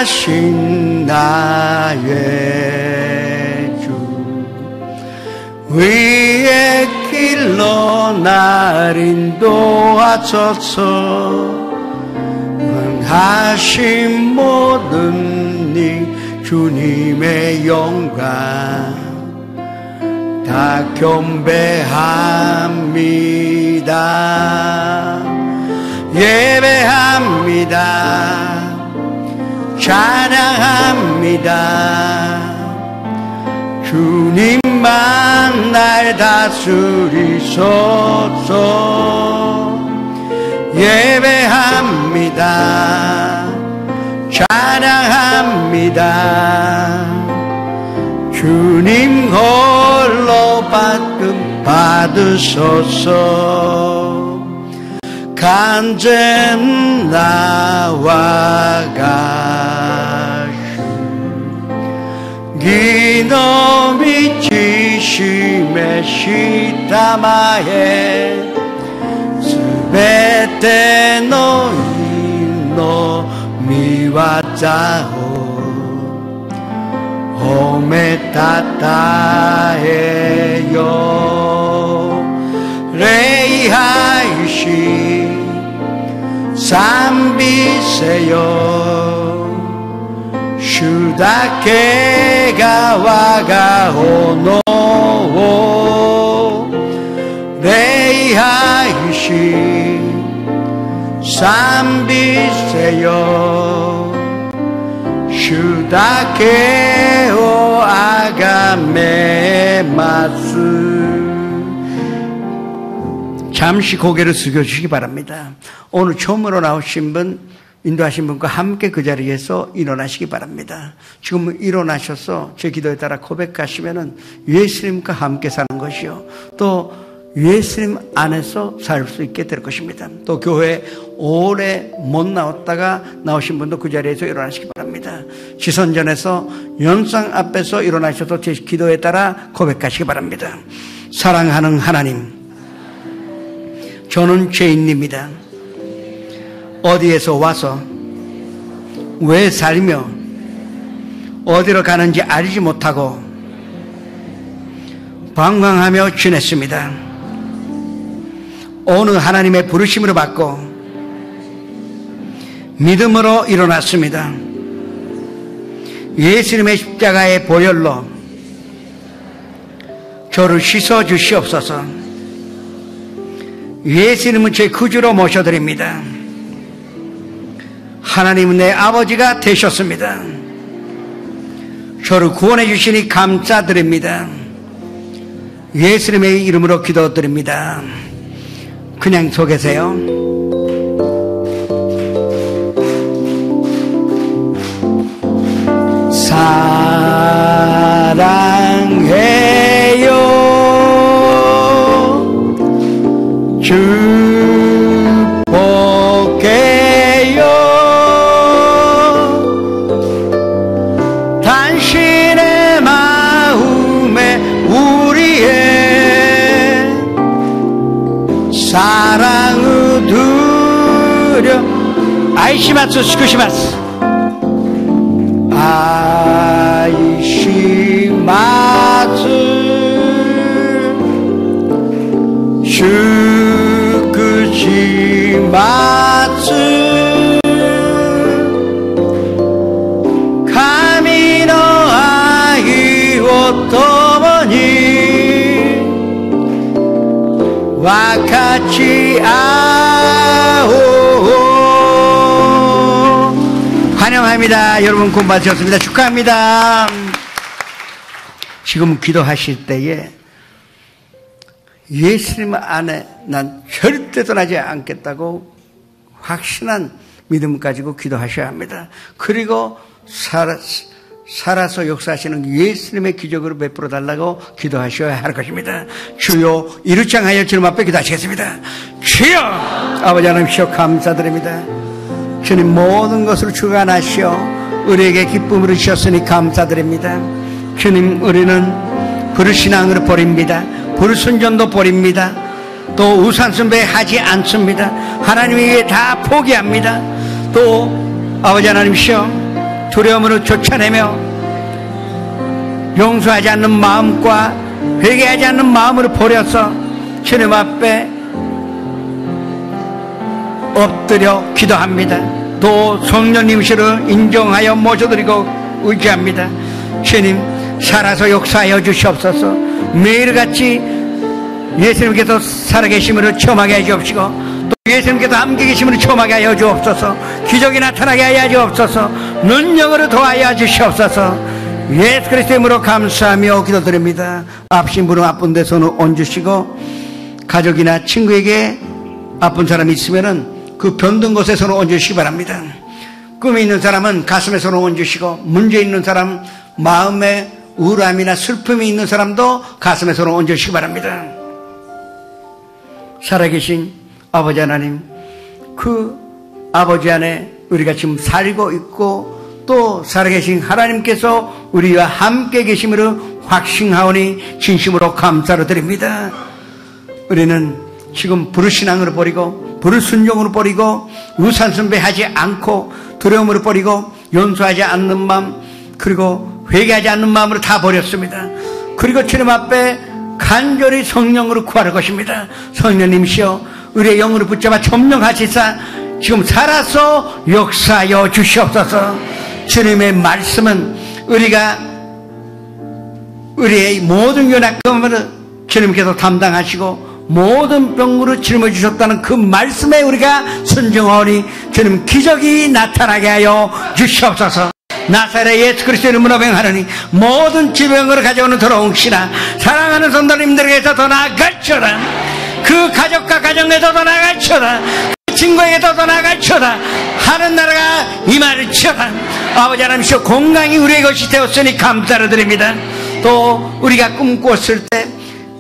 완전하신 나의 주 위의 길로 날 인도하소서. 하신 모든 일 주님의 영광 다 경배합니다. 예배합니다. 찬양합니다. 주님만 날 다스리소서. 예배합니다. 찬양합니다. 주님 홀로 받으소서. 간증 나와 가시 기노미 지심의 시타마에 스베테 노이노 미와자오 호메 타타에요 레이하이시 삼비세요 슈다케가 와가오노 레이하이시 삼비세요 슈다케오 아가메마스. 잠시 고개를 숙여주시기 바랍니다. 오늘 처음으로 나오신 분, 인도하신 분과 함께 그 자리에서 일어나시기 바랍니다. 지금 일어나셔서 제 기도에 따라 고백하시면은 예수님과 함께 사는 것이요, 또 예수님 안에서 살 수 있게 될 것입니다. 또 교회 오래 못 나왔다가 나오신 분도 그 자리에서 일어나시기 바랍니다. 지선전에서 연상 앞에서 일어나셔서 제 기도에 따라 고백하시기 바랍니다. 사랑하는 하나님, 저는 죄인입니다. 어디에서 와서 왜 살며 어디로 가는지 알지 못하고 방황하며 지냈습니다. 오늘 하나님의 부르심으로 받고 믿음으로 일어났습니다. 예수님의 십자가의 보혈로 저를 씻어 주시옵소서. 예수님은 제 구주로 모셔드립니다. 하나님은 내 아버지가 되셨습니다. 저를 구원해 주시니 감사드립니다. 예수님의 이름으로 기도드립니다. 그냥 서 계세요. 사랑해요 축복해요 당신의 마음에 우리의 사랑을 드려 아이시마스 스쿠시마스 아이시마스 슈쿠시마스 카미노 아이오 토모니 와카치 아오. 환영합니다. 여러분 군 받으셨습니다. 축하합니다. 지금 기도하실 때에 예수님 안에 난 절대 떠나지 않겠다고 확신한 믿음 가지고 기도하셔야 합니다. 그리고 살아서 역사하시는 예수님의 기적으로 베풀어 달라고 기도하셔야 할 것입니다. 주여 이루지 않하여 주님 앞에 기도하시겠습니다. 주여 아버지 하나님이시여 감사드립니다. 주님 모든 것을 주관하시어 우리에게 기쁨을 주셨으니 감사드립니다. 주님 우리는 불신앙을 버립니다. 불순전도 버립니다. 또 우상숭배하지 않습니다. 하나님 위에 다 포기합니다. 또 아버지 하나님이시여 두려움으로 쫓아내며 용서하지 않는 마음과 회개하지 않는 마음으로 버려서 주님 앞에 엎드려 기도합니다. 또 성령님이시를 인정하여 모셔드리고 의지합니다. 주님 살아서 역사하여 주시옵소서. 매일같이 예수님께서 살아계심으로 체험하게 하여 주옵시고 또 예수님께서 함께 계심으로 체험하게 하여 주옵소서. 기적이 나타나게 하여 주옵소서. 능력으로 도와여 주시옵소서. 예수 그리스도의 이름으로 감사하며 기도드립니다. 아프신 분은 아픈 데 손을 얹으시고 가족이나 친구에게 아픈 사람이 있으면은 그 병든 곳에 손을 얹으시기 바랍니다. 꿈이 있는 사람은 가슴에 손을 얹으시고 문제 있는 사람 마음에 우울함이나 슬픔이 있는 사람도 가슴에 손을 얹으시기 바랍니다. 살아계신 아버지 하나님, 그 아버지 안에 우리가 지금 살고 있고 또 살아계신 하나님께서 우리와 함께 계심으로 확신하오니 진심으로 감사를 드립니다. 우리는 지금 불신앙으로 버리고 불순종으로 버리고 우상숭배하지 않고 두려움으로 버리고 용서하지 않는 마음 그리고 회개하지 않는 마음으로 다 버렸습니다. 그리고 주님 앞에 간절히 성령으로 구할 것입니다. 성령님이시여 우리의 영으로 붙잡아 점령하시사 지금 살아서 역사하여 주시옵소서. 주님의 말씀은 우리가 우리의 모든 연약함을 주님께서 담당하시고 모든 병으로 짊어 주셨다는 그 말씀에 우리가 순종하오니 주님 기적이 나타나게 하여 주시옵소서. 나사렛 예수 그리스도의 이름으로 명하노니 모든 질병을 가져오는 더러움시나 사랑하는 성도님들에게서 더 나아갈지어다. 그 가족과 가정에서 더 나아갈지어다. 그 친구에게서 더 나아갈지어다. 하는 나라가 임할지어다. 아버지 하나님이시여 건강이 우리의 것이 되었으니 감사를 드립니다. 또 우리가 꿈꿨을 때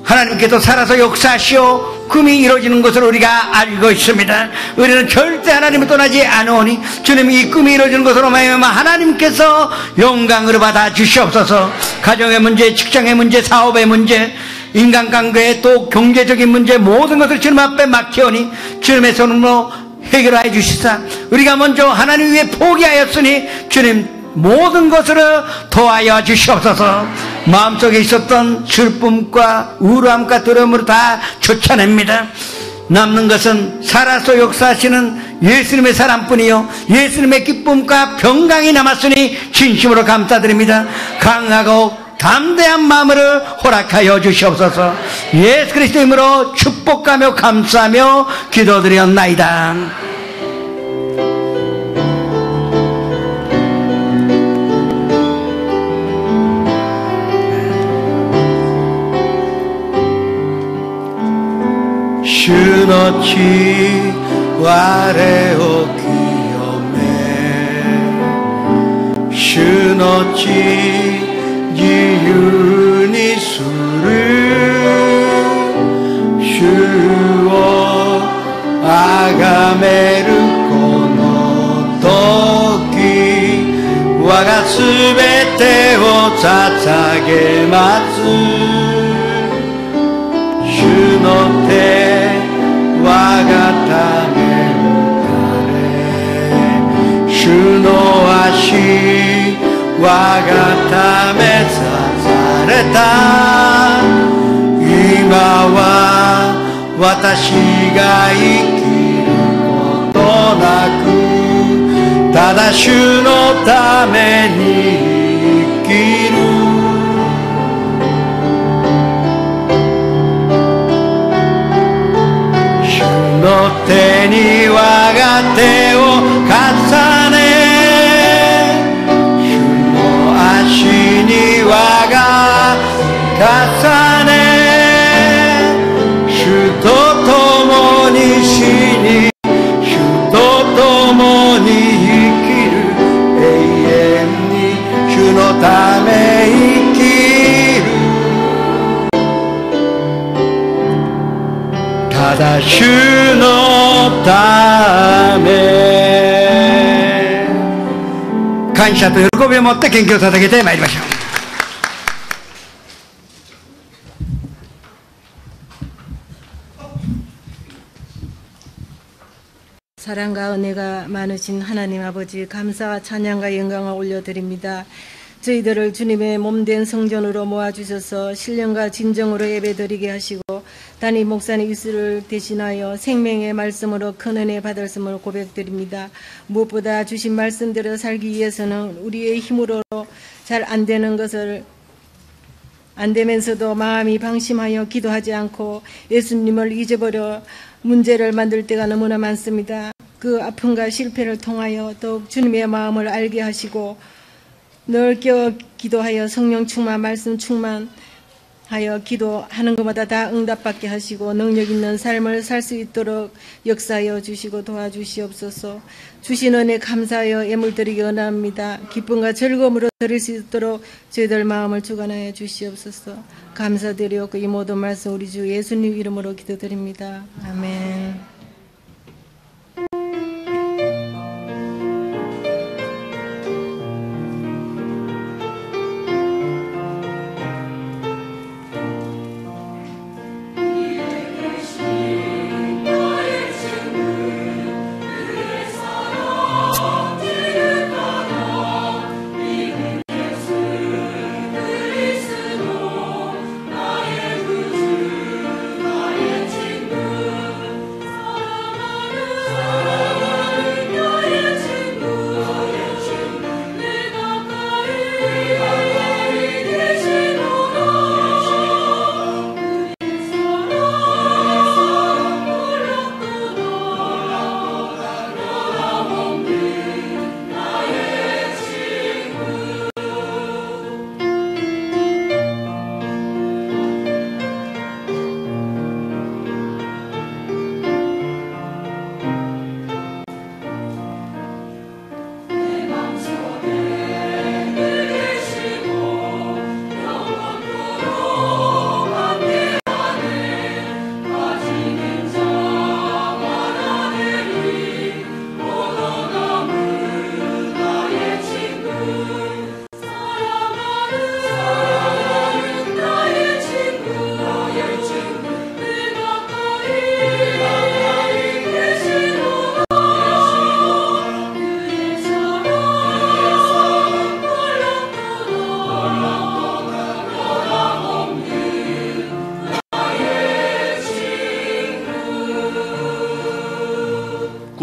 하나님께서 살아서 역사하시오 꿈이 이루어지는 것을 우리가 알고 있습니다. 우리는 절대 하나님을 떠나지 않으오니 주님 이 꿈이 이루어지는 것으로 말미암아 하나님께서 영광을 받아 주시옵소서. 가정의 문제, 직장의 문제, 사업의 문제, 인간관계 또 경제적인 문제 모든 것을 주님 앞에 맡기오니 주님의 손으로 해결하여 주시사 우리가 먼저 하나님 위에 포기하였으니 주님 모든 것을 도와여 주시옵소서. 마음속에 있었던 슬픔과 우울함과 두려움으로 다 쫓아냅니다. 남는 것은 살아서 역사하시는 예수님의 사랑뿐이요 예수님의 기쁨과 평강이 남았으니 진심으로 감사드립니다. 강하고 담대한 마음을 허락하여 주시옵소서. 예수 그리스도의 이름으로 축복하며 감사하며 기도드렸나이다. 주너치 와레오 기요메 주너치 지유니 수르 주오 아가메르 코노 토키 와가 스베테오 사사게마츠 주노테 주노아시 와가타메 사사레타 이마와 와타시가 이키르 것도 나쿠 다다 주노 타메니 이키르手に我が手を重ね主の足に我が重ね主と共に死に主と共に生きる永遠に主の 땅에 있기를 다다 슈 없다네 感謝と喜びを持って元気を捧げてまいりましょう。 사랑과 은혜가 많으신 하나님 아버지 감사와 찬양과 영광을 올려드립니다. 저희들을 주님의 몸된 성전으로 모아주셔서 신령과 진정으로 예배드리게 하시고 담임 목사님 입술을 대신하여 생명의 말씀으로 큰 은혜 받았음을 고백드립니다. 무엇보다 주신 말씀대로 살기 위해서는 우리의 힘으로 잘 안 되는 것을 안 되면서도 마음이 방심하여 기도하지 않고 예수님을 잊어버려 문제를 만들 때가 너무나 많습니다. 그 아픔과 실패를 통하여 더욱 주님의 마음을 알게 하시고 늘 깨어 기도하여 성령 충만, 말씀 충만하여 기도하는 것마다 다 응답받게 하시고 능력 있는 삶을 살 수 있도록 역사하여 주시고 도와주시옵소서. 주신 은혜 감사하여 예물드리기 원합니다. 기쁨과 즐거움으로 드릴 수 있도록 저희들 마음을 주관하여 주시옵소서. 감사드리옵고 이 모든 말씀 우리 주 예수님 이름으로 기도드립니다. 아멘.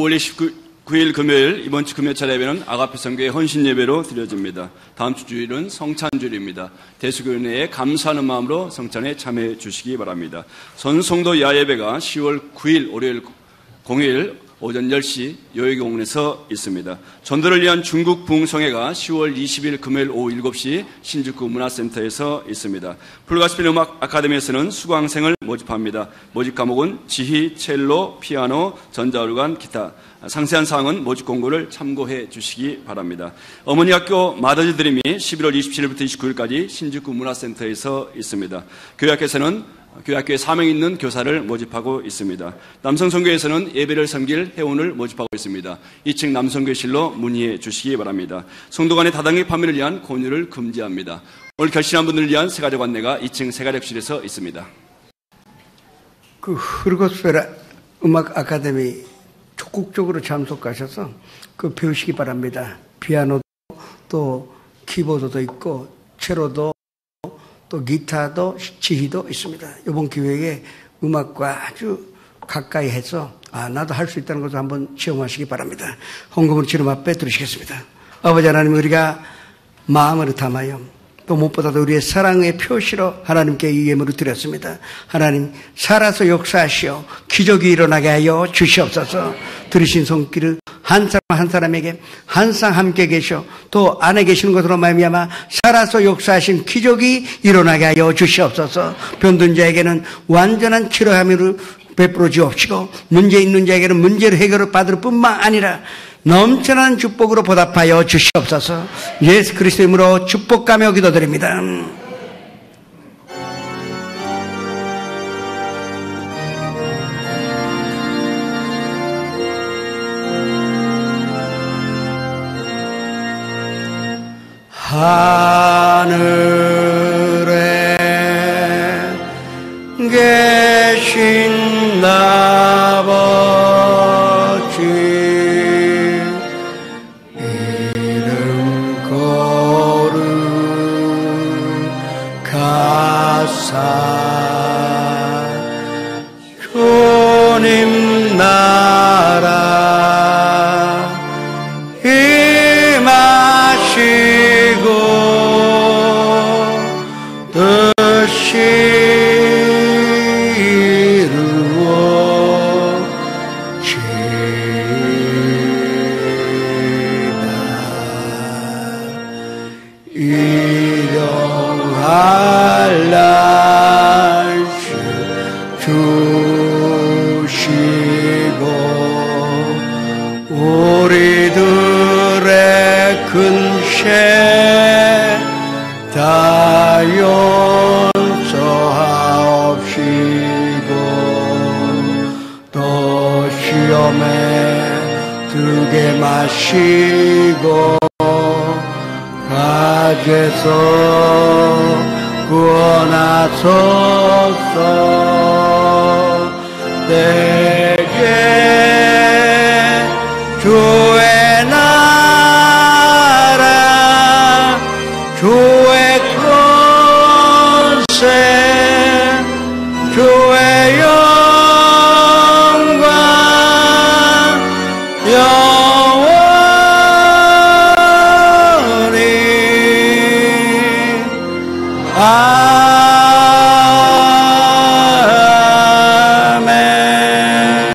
(9월 29일) 금요일 이번 주 금요철 예배는 아가페 성교의 헌신 예배로 드려집니다. 다음 주 주일은 성찬주일입니다. 대수교회 내에 감사하는 마음으로 성찬에 참여해 주시기 바랍니다. 전성도 야예배가 10월 9일 월요일 공휴일 오전 10시 요예공원에서 있습니다. 전도를 위한 중국 부흥성회가 10월 20일 금요일 오후 7시 신주쿠 문화센터에서 있습니다. 풀가스펠 음악 아카데미에서는 수강생을 모집합니다. 모집 과목은 지휘, 첼로, 피아노, 전자오르간, 기타. 상세한 사항은 모집 공고를 참고해 주시기 바랍니다. 어머니 학교 마더즈 드림이 11월 27일부터 29일까지 신주쿠 문화센터에서 있습니다. 교회학교에서는 교회학교에 사명 있는 교사를 모집하고 있습니다. 남성선교회에서는 예배를 섬길 회원을 모집하고 있습니다. 2층 남성교실로 문의해 주시기 바랍니다. 성도 간의 다단계 판매를 위한 권유를 금지합니다. 오늘 결신한 분들을 위한 세가족 안내가 2층 세가족실에서 있습니다. 그 흐르고스페라 음악 아카데미 적극적으로 참석하셔서 그 배우시기 바랍니다. 피아노도 또 키보드도 있고 첼로도 또 기타도 지휘도 있습니다. 이번 기회에 음악과 아주 가까이 해서 나도 할 수 있다는 것을 한번 체험하시기 바랍니다. 헌금을 주님 앞에 드리시겠습니다. 아버지 하나님, 우리가 마음을 담아요. 또 무엇보다도 우리의 사랑의 표시로 하나님께 이 예물을 드렸습니다. 하나님, 살아서 역사하시어 기적이 일어나게 하여 주시옵소서. 들으신 손길을 한 사람 한 사람에게 항상 함께 계셔 또 안에 계시는 것으로 말미암아 살아서 역사하신 기적이 일어나게 하여 주시옵소서. 병든 자에게는 완전한 치료함을 베풀어 주옵시고 문제 있는 자에게는 문제를 해결을 받을 뿐만 아니라 넘쳐난 축복으로 보답하여 주시옵소서. 예수 그리스도 이름으로 축복하며 기도드립니다. 하늘에 계신 아버지 이름 거룩하사 주님 나라 임하시고 뜻이 일용할 날 주시고 우리들의 근세 다 용서하옵시고 또 시험에 들게 마시고 가게서 구원하소서. 내게 주의 나라 주의 권세 주의 영광 아멘.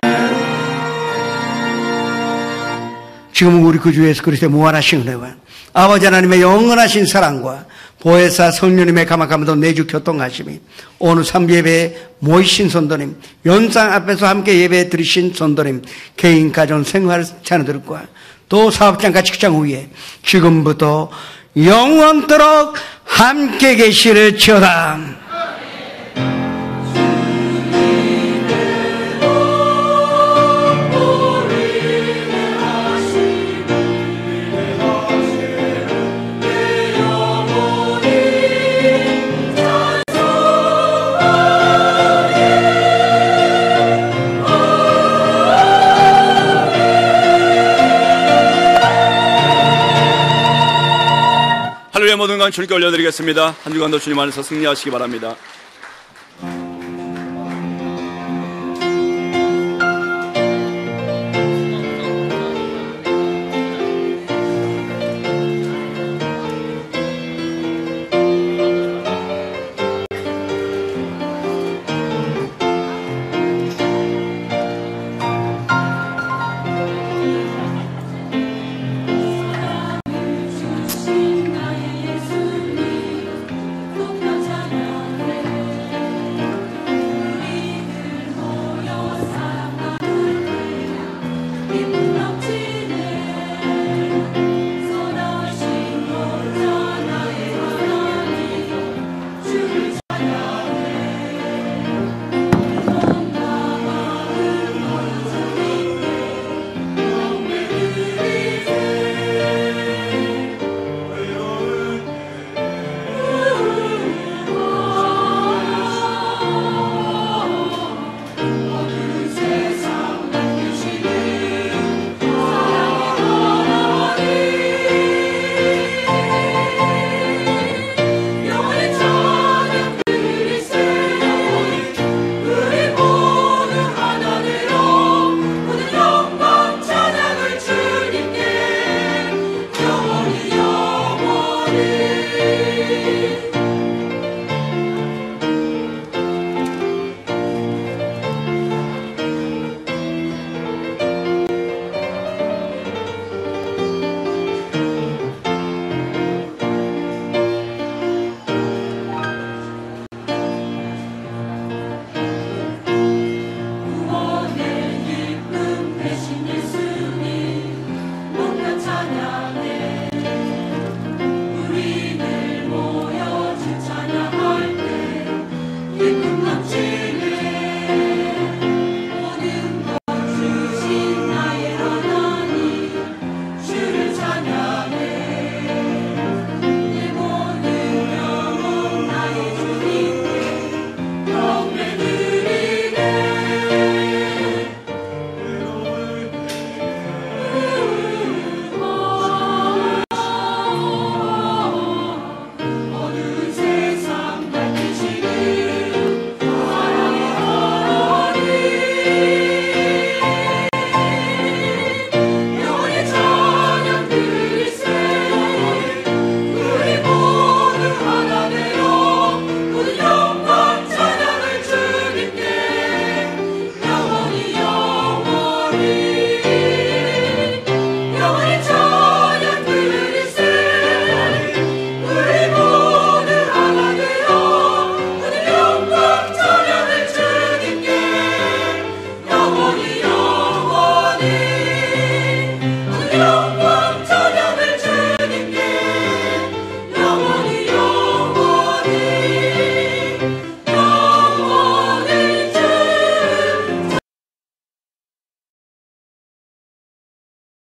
지금 우리 구주 예수 그리스도의 무한하신 은혜와 아버지 하나님의 영원하신 사랑과 보혜사 성령님의 감화감도 내주 교통하심이 오늘 3예배에 모이신 성도님, 연상 앞에서 함께 예배 드리신 성도님, 개인 가정 생활 자녀들과 또 사업장과 직장 위에 지금부터 영원토록 함께 계시를지어다. 할렐루야. 모든 건 주님께 올려드리겠습니다. 한 주간도 주님 안에서 승리하시기 바랍니다.